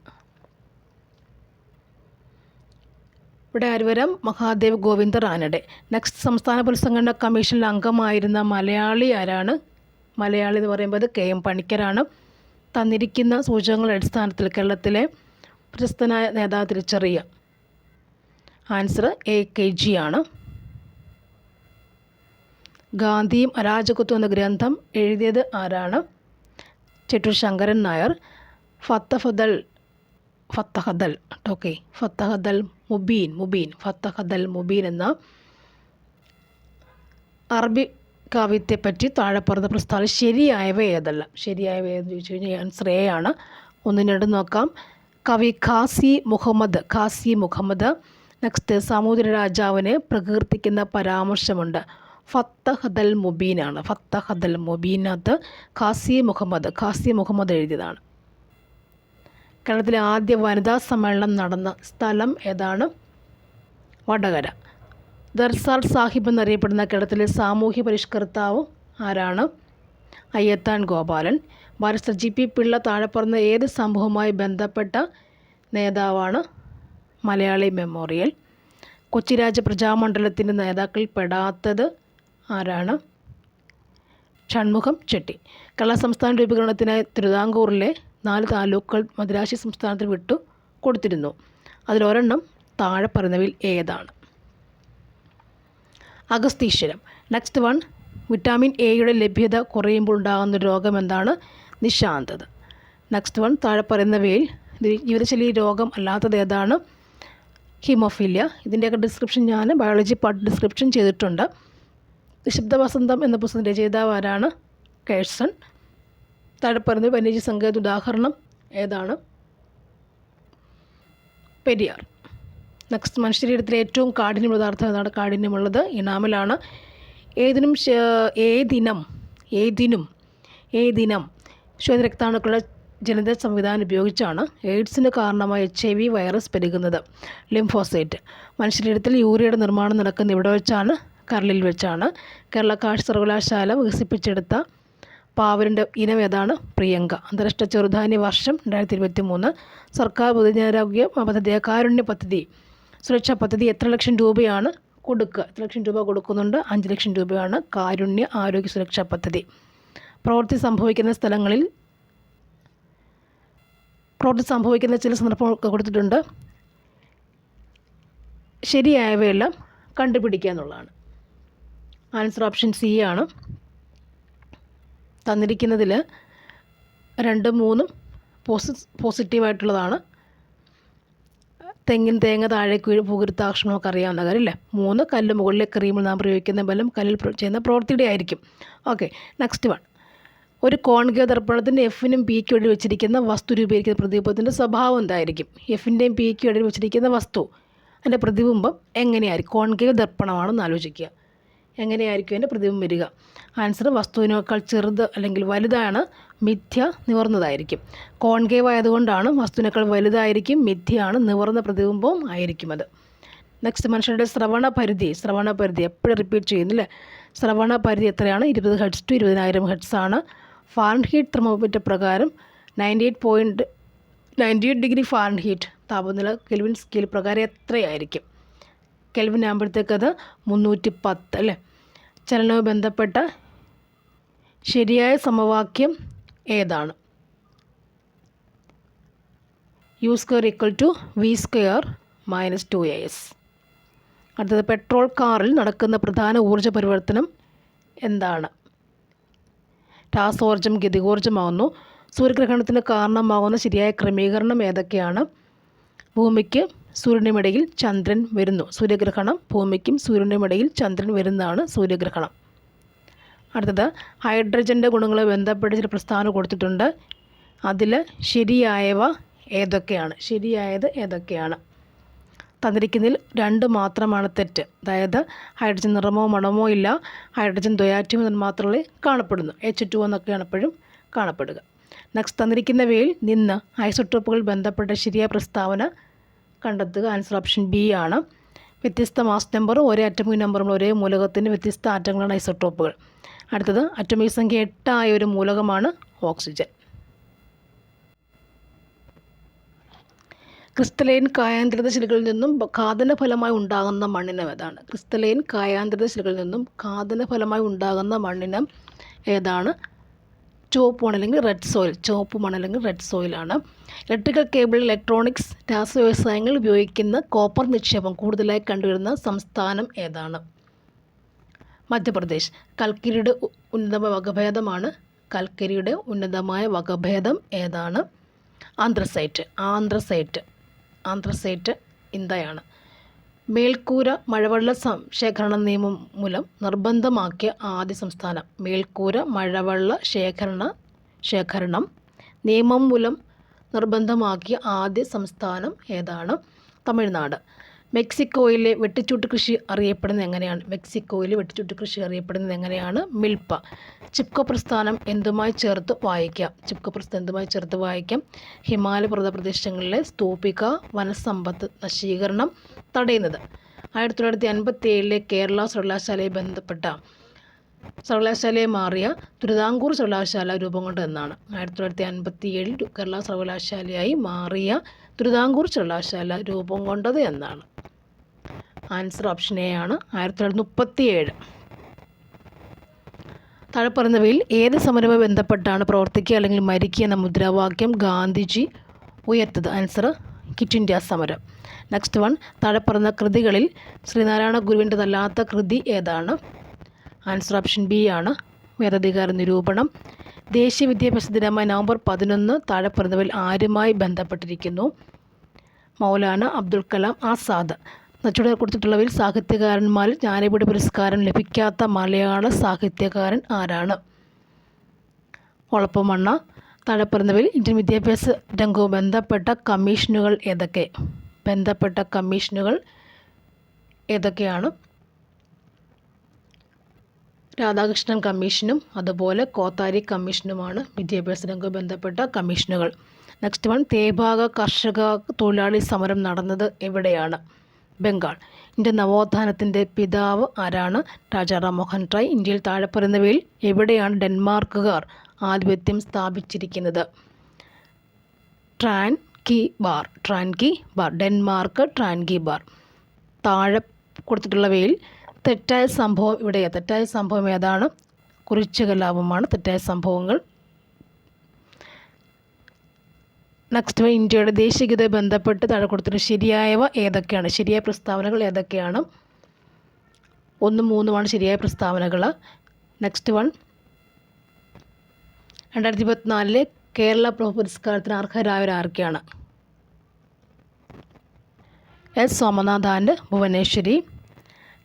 ഇവിടെ ആര് വരാം? മഹാദേവ് ഗോവിന്ദ റാനഡെ. നെക്സ്റ്റ് സംസ്ഥാന പുനഃസംഘടനാ കമ്മീഷനിൽ അംഗമായിരുന്ന മലയാളി ആരാണ്? മലയാളി എന്ന് പറയുമ്പോൾ അത് KM പണിക്കരാണ്. തന്നിരിക്കുന്ന സൂചകങ്ങളുടെ അടിസ്ഥാനത്തിൽ കേരളത്തിലെ പ്രശസ്തനായ നേതാവ് തിരിച്ചറിയുക. ആൻസർ AKG ആണ്. ഗാന്ധിയും അരാജകത്വം എന്ന ഗ്രന്ഥം എഴുതിയത് ആരാണ്? ചെട്ടൂർ ശങ്കരൻ നായർ. ഫത്തഹദൽ മുബീൻ എന്ന അറബി കാവ്യത്തെപ്പറ്റി താഴെ പറഞ്ഞ പ്രസ്താവന ശരിയായവ ഏതല്ല? ശരിയായവ ഏതെന്ന് ചോദിച്ചു കഴിഞ്ഞാൽ ആൻസർ A ആണ്. ഒന്നിനോട് നോക്കാം. കവി ഖാസി മുഹമ്മദ്. നെക്സ്റ്റ് സാമൂതിരി രാജാവിനെ പ്രകീർത്തിക്കുന്ന പരാമർശമുണ്ട്. ഫത്തഹദൽ മുബീനാണ്. ഫത്തഹദൽ മുബീനകത്ത് ഖാസി മുഹമ്മദ് എഴുതിയതാണ്. കേരളത്തിലെ ആദ്യ വനിതാ സമ്മേളനം നടന്ന സ്ഥലം ഏതാണ്? വടകര. ദർസാൽ സാഹിബ് എന്നറിയപ്പെടുന്ന കേരളത്തിലെ സാമൂഹ്യ പരിഷ്കർത്താവ് ആരാണ്? അയ്യത്താൻ ഗോപാലൻ. ബാരിസ്റ്റർ GP പിള്ള താഴെ പറഞ്ഞ ഏത് സംഭവവുമായി ബന്ധപ്പെട്ട നേതാവാണ്? മലയാളി മെമ്മോറിയൽ. കൊച്ചിരാജ പ്രജാമണ്ഡലത്തിൻ്റെ നേതാക്കളിൽ പെടാത്തത് ആരാണ്? ഷൺമുഖം ചെട്ടി. കേരള സംസ്ഥാന രൂപീകരണത്തിനായി തിരുവിതാംകൂറിലെ 4 താലൂക്കുകൾ മദിരാശി സംസ്ഥാനത്തിൽ വിട്ടു കൊടുത്തിരുന്നു. അതിലൊരെണ്ണം താഴെ പറയുന്നവയിൽ ഏതാണ്? അഗസ്തീശ്വരം. നെക്സ്റ്റ് വൺ, വിറ്റാമിൻ എയുടെ ലഭ്യത കുറയുമ്പോൾ ഉണ്ടാകുന്ന രോഗം എന്താണ്? നിശാന്തത. നെക്സ്റ്റ് വൺ, താഴെ പറയുന്നവയിൽ ജീവിതശൈലി രോഗം അല്ലാത്തത് ഏതാണ്? ഹീമോഫീലിയ. ഇതിൻ്റെയൊക്കെ ഡിസ്ക്രിപ്ഷൻ ഞാൻ ബയോളജി പാർട്ട് ഡിസ്ക്രിപ്ഷൻ ചെയ്തിട്ടുണ്ട്. നിശബ്ദവസന്തം എന്ന പുസ്തകം രചയിതാവ് ആരാണ്? കേഴ്സൺ. താഴെ പറയുന്നത് വന്യജീവി സങ്കേത ഉദാഹരണം ഏതാണ്? പെരിയാർ. നെക്സ്റ്റ്, മനുഷ്യശരീരത്തിലെ ഏറ്റവും കാഠിന്യമുള്ള പദാർത്ഥം ഏതാണ്? കാഠിന്യമുള്ളത് ഇനാമലാണ്. ഏതിനും ശ്വേതരക്താണുക്കളുടെ ജനിതക സംവിധാനം ഉപയോഗിച്ചാണ് എയ്ഡ്സിന് കാരണമായ HIV വൈറസ് പെരുകുന്നത്. ലിംഫോസൈറ്റ്. മനുഷ്യശരീരത്തിൽ യൂറിയയുടെ നിർമ്മാണം നടക്കുന്ന ഇവിടെ വെച്ചാണ്? കരളിൽ വെച്ചാണ്. കേരള കാർഷിക സർവകലാശാല വികസിപ്പിച്ചെടുത്ത പാവലിൻ്റെ ഇനം ഏതാണ്? പ്രിയങ്ക. അന്താരാഷ്ട്ര ചെറുധാന്യ വർഷം 2023. സർക്കാർ പൊതുജനാരോഗ്യ പദ്ധതി കാരുണ്യ പദ്ധതി സുരക്ഷാ പദ്ധതി എത്ര ലക്ഷം രൂപയാണ് കൊടുക്കുക? എത്ര ലക്ഷം രൂപ കൊടുക്കുന്നുണ്ട്? 5 ലക്ഷം രൂപയാണ് കാരുണ്യ ആരോഗ്യ സുരക്ഷാ പദ്ധതി. പ്രവൃത്തി സംഭവിക്കുന്ന ചില സന്ദർഭങ്ങളൊക്കെ കൊടുത്തിട്ടുണ്ട്. ശരിയായവയെല്ലാം കണ്ടുപിടിക്കുക എന്നുള്ളതാണ്. ആൻസർ ഓപ്ഷൻ C ആണ്. തന്നിരിക്കുന്നതിൽ 2, 3 പോസിറ്റീവായിട്ടുള്ളതാണ്. തേങ്ങ താഴേക്ക് വീഴും ഭൂഗുരുത്വാകർഷണം നമുക്ക് അറിയാവുന്ന കാര്യമല്ലേ. 3, കല്ല് മുകളിലേക്ക് എറിയുമ്പോൾ നാം പ്രയോഗിക്കുന്ന ബലം കല്ലിൽ ചെയ്യുന്ന പ്രവൃത്തിയുടെ ആയിരിക്കും. ഓക്കെ, നെക്സ്റ്റ് വൺ, ഒരു കോൺകേവ് ദർപ്പണത്തിൻ്റെ Fനും Pക്കും ഇടയിൽ വെച്ചിരിക്കുന്ന വസ്തു രൂപീകരിക്കുന്ന പ്രതിബിംബത്തിൻ്റെ സ്വഭാവം എന്തായിരിക്കും? Fൻ്റെയും Pക്കും ഇടയിൽ വെച്ചിരിക്കുന്ന വസ്തു അതിൻ്റെ പ്രതിബിംബം എങ്ങനെയായിരിക്കും? കോൺകേവ് ദർപ്പണമാണെന്ന് ആലോചിക്കുക. എങ്ങനെയായിരിക്കും അതിൻ്റെ പ്രതിബിംബം വരിക? ആൻസർ വസ്തുവിനേക്കാൾ ചെറുത് അല്ലെങ്കിൽ വലുതാണ്, മിഥ്യ നിവർന്നതായിരിക്കും. കോൺകേവ് ആയതുകൊണ്ടാണ് വസ്തുവിനേക്കാൾ വലുതായിരിക്കും, മിഥ്യയാണ്, നിവർന്ന പ്രതിബിംബവും ആയിരിക്കും അത്. നെക്സ്റ്റ്, മനുഷ്യരുടെ ശ്രവണ പരിധി എപ്പോഴും റിപ്പീറ്റ് ചെയ്യുന്നില്ലേ. ശ്രവണ പരിധി എത്രയാണ്? 20 ഹെർട്സ് ടു 20,000 ഹെർട്സ് ആണ്. ഫാരൻഹീറ്റ് തെർമോമീറ്റർ പ്രകാരം 98 ഡിഗ്രി ഫാരൻഹീറ്റ് താപനില കെൽവിൻ സ്കെയിൽ പ്രകാരം എത്രയായിരിക്കും? കെൽവിൻ ആകുമ്പോഴത്തേക്ക് അത് 310 അല്ലേ. ചലനവുമായി ബന്ധപ്പെട്ട ശരിയായ സമവാക്യം ഏതാണ്? U² = V² - 2AS. അടുത്തത്, പെട്രോൾ കാറിൽ നടക്കുന്ന പ്രധാന ഊർജ്ജ പരിവർത്തനം എന്താണ്? രാസോർജ്ജം ഗതികോർജ്ജമാകുന്നു. സൂര്യഗ്രഹണത്തിന് കാരണമാകുന്ന ശരിയായ ക്രമീകരണം ഏതൊക്കെയാണ്? ഭൂമിക്ക് സൂര്യനുമിടയിൽ ചന്ദ്രൻ വരുന്നു. സൂര്യഗ്രഹണം. ഭൂമിക്കും സൂര്യനുമിടയിൽ ചന്ദ്രൻ വരുന്നതാണ് സൂര്യഗ്രഹണം. അടുത്തത്, ഹൈഡ്രജൻ്റെ ഗുണങ്ങളെ ബന്ധപ്പെട്ട് ചില പ്രസ്താവന കൊടുത്തിട്ടുണ്ട്. അതിൽ ശരിയായത് ഏതൊക്കെയാണ്? തന്നിരിക്കുന്നതിൽ 2 മാത്രമാണ് തെറ്റ്. അതായത് ഹൈഡ്രജൻ നിറമോ മണമോ ഇല്ല, ഹൈഡ്രജൻ ദ്വയാറ്റോം മാത്രമേ കാണപ്പെടുന്നു. H2 എന്നൊക്കെയാണ് എപ്പോഴും കാണപ്പെടുക. നെക്സ്റ്റ് തന്നിരിക്കുന്നവയിൽ നിന്ന് ഐസോട്ടോപ്പുകൾ ബന്ധപ്പെട്ട ശരിയായ പ്രസ്താവന കണ്ടെത്തുക. ആൻസർ ഓപ്ഷൻ ബി ആണ്. വ്യത്യസ്ത മാസ് നമ്പറും ഒരേ അറ്റോമിക് നമ്പറും ഒരേ മൂലകത്തിൻ്റെ വ്യത്യസ്ത ആറ്റങ്ങളാണ് ഐസോട്ടോപ്പുകൾ. അടുത്തത് അറ്റോമിക് സംഖ്യ 8 ആയ ഒരു മൂലകമാണ് ഓക്സിജൻ. ക്രിസ്റ്റലൈൻ കായാന്തരിത ശിലകളിൽ നിന്നും ഘാതന ഫലമായി ഉണ്ടാകുന്ന മണ്ണിനം ഏതാണ്? ക്രിസ്റ്റലൈൻ കായാന്തരിത ശിലകളിൽ നിന്നും ഘാതന ഫലമായി ഉണ്ടാകുന്ന മണ്ണിനം ഏതാണ്? ചുവപ്പ് മണ്ണ് അല്ലെങ്കിൽ റെഡ് സോയിൽ. ചുവപ്പ് മണ്ണ് അല്ലെങ്കിൽ റെഡ് സോയിലാണ്. ഇലക്ട്രിക്കൽ കേബിൾ, ഇലക്ട്രോണിക്സ്, രാസവ്യവസായങ്ങൾ ഉപയോഗിക്കുന്ന കോപ്പർ നിക്ഷേപം കൂടുതലായി കണ്ടുവരുന്ന സംസ്ഥാനം ഏതാണ്? മധ്യപ്രദേശ്. കൽക്കരിയുടെ ഉന്നതമായ വകഭേദമാണ്. കൽക്കരിയുടെ ഉന്നതമായ വകഭേദം ഏതാണ്? ആന്ത്രസൈറ്റ് ഇന്ത്യയാണ്. മേൽക്കൂര മഴവെള്ള ശേഖരണ നിയമം മൂലം നിർബന്ധമാക്കിയ ആദ്യ സംസ്ഥാനം. മേൽക്കൂര മഴവെള്ള ശേഖരണം നിയമം മൂലം നിർബന്ധമാക്കിയ ആദ്യ സംസ്ഥാനം ഏതാണ്? തമിഴ്നാട്. മെക്സിക്കോയിലെ വെട്ടിച്ചൂട്ട് കൃഷി അറിയപ്പെടുന്നത് എങ്ങനെയാണ്? മിൽപ്പ. ചിപ്കോ പ്രസ്ഥാനം എന്തുമായി ചേർത്ത് വായിക്കാം? ഹിമാലയ പർവ്വത പ്രദേശങ്ങളിലെ സ്തൂപിക വനസമ്പത്ത് നശീകരണം തടയുന്നത്. 1957 കേരള സർവകലാശാലയെ മാറിയ തിരുവിതാംകൂർ സർവകലാശാല രൂപം കൊണ്ടതെന്നാണ്? 1957 കേരള സർവകലാശാലയായി മാറിയ തിരുവിതാംകൂർ സർവകലാശാല രൂപം കൊണ്ടത് എന്നാണ്? ആൻസർ ഓപ്ഷൻ എ ആണ്. 1937. താഴെ പറയുന്നവയിൽ ഏത് സമരവുമായി ബന്ധപ്പെട്ടാണ് പ്രവർത്തിക്കുക അല്ലെങ്കിൽ മരിക്കുക എന്ന മുദ്രാവാക്യം ഗാന്ധിജി ഉയർത്തത്? ആൻസർ ക്വിറ്റ് ഇന്ത്യ സമരം. Next one. താഴെ പറയുന്ന കൃതികളിൽ ശ്രീനാരായണ ഗുരുവിൻ്റെതല്ലാത്ത കൃതി ഏതാണ്? ആൻസർ ഓപ്ഷൻ ബി ആണ്. വേദാധികാര നിരൂപണം. ദേശീയ വിദ്യാഭ്യാസ ദിനമായ നവംബർ 11 താഴെ പറയുന്നവയിൽ ആരുമായി ബന്ധപ്പെട്ടിരിക്കുന്നു? മൗലാന അബ്ദുൽ കലാം ആസാദ്. ചുവടെ കൊടുത്തിട്ടുള്ളവയിൽ സാഹിത്യകാരന്മാരിൽ ജ്ഞാനപീഠ പുരസ്കാരം ലഭിക്കാത്ത മലയാള സാഹിത്യകാരൻ ആരാണ്? ഒളപ്പമണ്ണ. താഴെ പറയുന്നവയിൽ ഇന്ത്യൻ വിദ്യാഭ്യാസ രംഗവും ബന്ധപ്പെട്ട കമ്മീഷനുകൾ ഏതൊക്കെയാണ്? രാധാകൃഷ്ണൻ കമ്മീഷനും അതുപോലെ കോത്താരി കമ്മീഷനുമാണ് വിദ്യാഭ്യാസ രംഗവും ബന്ധപ്പെട്ട കമ്മീഷനുകൾ. Next one. തേഭാഗ കർഷക തൊഴിലാളി സമരം നടന്നത് എവിടെയാണ്? ബംഗാൾ. ഇന്ത്യൻ നവോത്ഥാനത്തിൻ്റെ പിതാവ് ആരാണ്? രാജാറാം മോഹൻ റായ്. ഇന്ത്യയിൽ താഴെ പറയുന്നവയിൽ എവിടെയാണ് ഡെൻമാർക്കുകാർ ആധിപത്യം സ്ഥാപിച്ചിരിക്കുന്നത്? ട്രാൻകിബാർ. ഡെൻമാർക്ക് ട്രാൻകിബാർ. താഴെ കൊടുത്തിട്ടുള്ളവയിൽ തെറ്റായ സംഭവം ഏതാണ്? കുറിച്യ കലാപമാണ് തെറ്റായ സംഭവങ്ങൾ. നെക്സ്റ്റ് ഇന്ത്യയുടെ ദേശീയഗീതവുമായി ബന്ധപ്പെട്ട് താഴെ കൊടുത്തിട്ട് ശരിയായ പ്രസ്താവനകൾ ഏതൊക്കെയാണ്? 1, 3 ശരിയായ പ്രസ്താവനകൾ. Next one. 2024 കേരള പ്രഭ പുരസ്കാരത്തിന് അർഹരായവർ ആരൊക്കെയാണ്? S Somanath and Bhuvaneswari.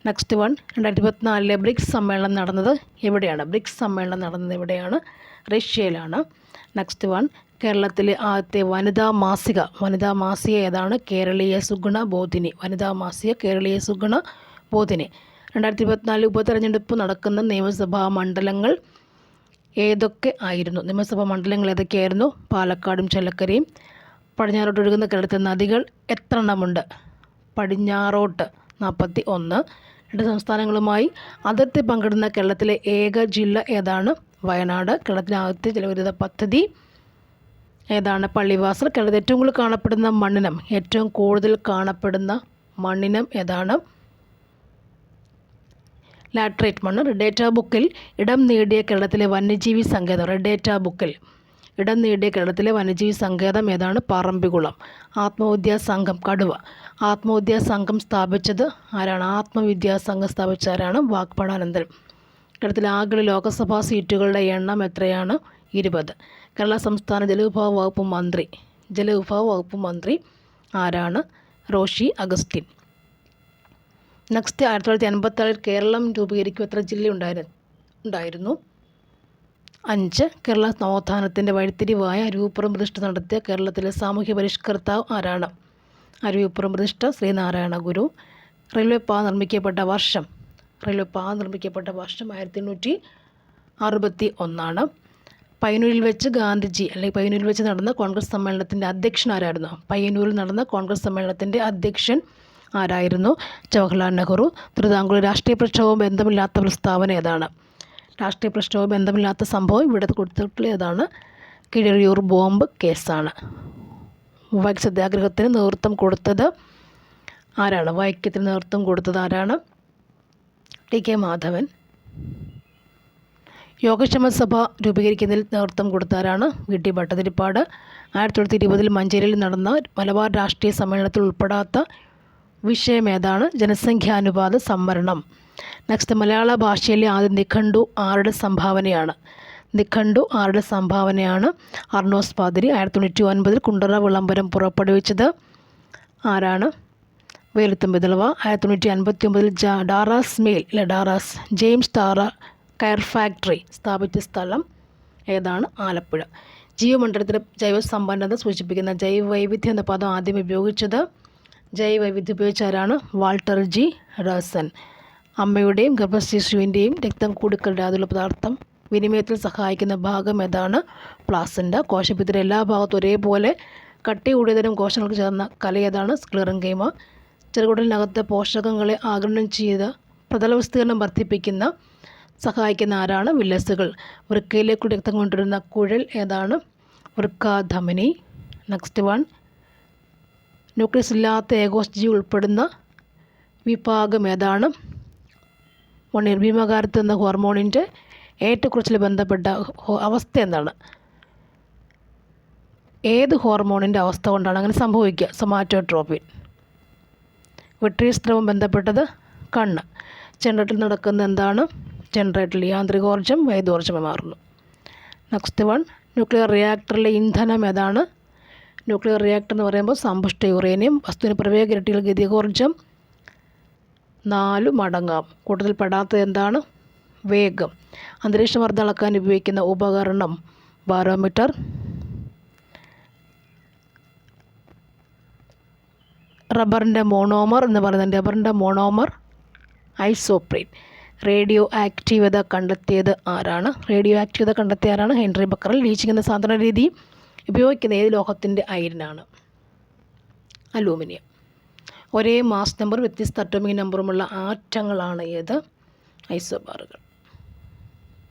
Next one. 2024 BRICS സമ്മേളനം നടന്നത് എവിടെയാണ്? റഷ്യയിലാണ്. Next one. കേരളത്തിലെ ആദ്യത്തെ വനിതാ മാസിക ഏതാണ്? കേരളീയ സുഗുണ ബോധിനി. 2024 ഉപതെരഞ്ഞെടുപ്പ് നടക്കുന്ന നിയമസഭാ മണ്ഡലങ്ങൾ ഏതൊക്കെയായിരുന്നു? പാലക്കാടും ചേലക്കരയും. പടിഞ്ഞാറോട്ട് ഒഴുകുന്ന കേരളത്തിലെ നദികൾ എത്ര എണ്ണമുണ്ട്? പടിഞ്ഞാറോട്ട് 41. 2 സംസ്ഥാനങ്ങളുമായി അതിർത്തി പങ്കിടുന്ന കേരളത്തിലെ ഏക ജില്ല ഏതാണ്? വയനാട്. കേരളത്തിലെ ആദ്യത്തെ ജലവൈദ്യുത പദ്ധതി ഏതാണ്? പള്ളിവാസൽ. കേരളത്തിൽ ഏറ്റവും കൂടുതൽ കാണപ്പെടുന്ന മണ്ണിനം ഏതാണ്? ലാറ്ററൈറ്റ് മണ്ണ്. റെഡ് ഡേറ്റ ബുക്കിൽ ഇടം നേടിയ കേരളത്തിലെ വന്യജീവി സങ്കേതം ഏതാണ്? പറമ്പിക്കുളം. ആത്മവിദ്യാ സംഘം കടുവ. ആത്മവിദ്യാ സംഘം സ്ഥാപിച്ചത് ആരാണ്? വാഗ്ഭടാനന്ദൻ. കേരളത്തിലെ ആകെ ലോകസഭാ സീറ്റുകളുടെ എണ്ണം എത്രയാണ്? 20. കേരള സംസ്ഥാന ജലവിഭവ വകുപ്പ് മന്ത്രി ആരാണ്? റോഷി അഗസ്റ്റിൻ. നെക്സ്റ്റ്. 1956 കേരളം രൂപീകരിക്കും എത്ര ജില്ല ഉണ്ടായിരുന്നു? 5. കേരള നവോത്ഥാനത്തിൻ്റെ വഴിത്തിരിവായ അരുവിപ്പുറം പ്രതിഷ്ഠ നടത്തിയ കേരളത്തിലെ സാമൂഹ്യ പരിഷ്കർത്താവ് ആരാണ്? അരുവിപ്പുറം പ്രതിഷ്ഠ ശ്രീനാരായണ ഗുരു. റെയിൽവേ പാത നിർമ്മിക്കപ്പെട്ട വർഷം 1861. പയ്യന്നൂരിൽ വെച്ച് ഗാന്ധിജി അല്ലെങ്കിൽ പയ്യന്നൂരിൽ വെച്ച് നടന്ന കോൺഗ്രസ് സമ്മേളനത്തിൻ്റെ അധ്യക്ഷൻ ആരായിരുന്നു? പയ്യന്നൂരിൽ നടന്ന കോൺഗ്രസ് സമ്മേളനത്തിൻ്റെ അധ്യക്ഷൻ ആരായിരുന്നു? ജവഹർലാൽ നെഹ്റു. തിരുവിതാംകൂർ രാഷ്ട്രീയ പ്രക്ഷോഭവും ബന്ധമില്ലാത്ത പ്രസ്താവന ഏതാണ്? രാഷ്ട്രീയ പ്രക്ഷോഭവും ബന്ധമില്ലാത്ത സംഭവം ഇവിടെ കൊടുത്തിട്ടുള്ള ഏതാണ്? കിഴരിയൂർ ബോംബ് കേസാണ്. വൈക്കം സത്യാഗ്രഹത്തിന് നേതൃത്വം കൊടുത്തത് ആരാണ്? വൈക്കത്തിന് നേതൃത്വം കൊടുത്തത് ആരാണ്? ടി.കെ. മാധവൻ. യോഗക്ഷേമ സഭ രൂപീകരിക്കുന്നതിൽ നേതൃത്വം കൊടുത്തവരാണ്? വി.ടി. ഭട്ടതിരിപ്പാട്. 1920 മഞ്ചേരിയിൽ നടന്ന മലബാർ രാഷ്ട്രീയ സമ്മേളനത്തിൽ ഉൾപ്പെടാത്ത വിഷയം ഏതാണ്? ജനസംഖ്യാനുപാത സംവരണം. നെക്സ്റ്റ്, മലയാള ഭാഷയിലെ ആദ്യ നിഘണ്ടു ആരുടെ സംഭാവനയാണ്? നിഘണ്ടു ആരുടെ സംഭാവനയാണ്? അർണോസ് പാതിരി. 1909 കുണ്ടറ വിളംബരം പുറപ്പെടുവിച്ചത് ആരാണ്? വേലുത്തമ്പി ദളവ. 1959 ഡാറാസ് മെയിൽ ഡാറാസ് ജെയിംസ് ടാറ കയർ ഫാക്ടറി സ്ഥാപിച്ച സ്ഥലം ഏതാണ്? ആലപ്പുഴ. ജീവമണ്ഡലത്തിലെ ജൈവസമ്പന്നത സൂചിപ്പിക്കുന്ന ജൈവവൈവിധ്യം എന്ന പദം ആദ്യം ഉപയോഗിച്ചത്? ജൈവവൈവിധ്യം ഉപയോഗിച്ച ആരാണ്? Walter G raisin. അമ്മയുടെയും ഗർഭശിശുവിൻ്റെയും രക്തം കൂടിക്കലരാതുള്ള പദാർത്ഥം വിനിമയത്തിൽ സഹായിക്കുന്ന ഭാഗം ഏതാണ്? പ്ലാസൻ്റ. കോശഭിത്തിയുടെ എല്ലാ ഭാഗത്തും ഒരേപോലെ കട്ടി കൂടിയതരം കോശങ്ങൾക്ക് ചേർന്ന കല ഏതാണ്? സ്ക്ലെറൻകൈമ. ചെറുകുടലിനകത്തെ പോഷകങ്ങളെ ആഗിരണം ചെയ്ത് പ്രതല വിസ്തീർണം വർദ്ധിപ്പിക്കുന്ന സഹായിക്കുന്ന ആരാണ്? വില്ലസുകൾ. വൃക്കയിലേക്ക് രക്തം കൊണ്ടുവരുന്ന കുഴൽ ഏതാണ്? വൃക്കാധമനി. നെക്സ്റ്റ് വൺ, ന്യൂക്ലിയസ് ഇല്ലാത്ത ഏകോശജീവി ഉൾപ്പെടുന്ന വിഭാഗം ഏതാണ്? ഭീമകാരത്ത് എന്ന ഹോർമോണിൻ്റെ ഏറ്റക്കുറച്ചിൽ ബന്ധപ്പെട്ട അവസ്ഥ എന്താണ്? ഏത് ഹോർമോണിൻ്റെ അവസ്ഥ കൊണ്ടാണ് അങ്ങനെ സംഭവിക്കുക? സൊമാറ്റോട്രോപിൻ. വിട്രിയസ് ദ്രവം ബന്ധപ്പെട്ടത് കണ്ണ്. ജനറേറ്ററിൽ നടക്കുന്ന എന്താണ്? ജനറേറ്ററിൽ യാന്ത്രികോർജ്ജം വൈദ്യോർജ്ജമായി മാറുന്നു. നെക്സ്റ്റ് വൺ, ന്യൂക്ലിയർ റിയാക്ടറിലെ ഇന്ധനം ഏതാണ്? ന്യൂക്ലിയർ റിയാക്ടർ എന്ന് പറയുമ്പോൾ സമ്പുഷ്ട യുറേനിയം. വസ്തുവിന് പ്രവേഗ ഇരട്ടികൾ ഗതികോർജ്ജം 4 മടങ്ങാം. കൂട്ടത്തിൽ പെടാത്തത് എന്താണ്? വേഗം. അന്തരീക്ഷമർദ്ദം അളക്കാൻ ഉപയോഗിക്കുന്ന ഉപകരണം ബാരോമീറ്റർ. റബ്ബറിൻ്റെ മോണോമർ എന്ന് പറയുന്നത് റബ്ബറിൻ്റെ മോണോമർ ഐസോപ്രീൻ. റേഡിയോ ആക്റ്റീവത കണ്ടെത്തിയത് ആരാണ്? റേഡിയോ ആക്റ്റീവത കണ്ടെത്തിയ ആരാണ്? ഹെൻറി ബക്കറൽ. ലീച്ചിങ് എന്ന സാധാരണ രീതി ഉപയോഗിക്കുന്ന ഏത് ലോഹത്തിൻ്റെ അയിരുനാണ്? അലൂമിനിയം. ഒരേ മാസ് നമ്പർ വ്യത്യസ്ത അറ്റോമിക് നമ്പറുമുള്ള ആറ്റങ്ങളാണ് ഏത്? ഐസോബാറുകൾ.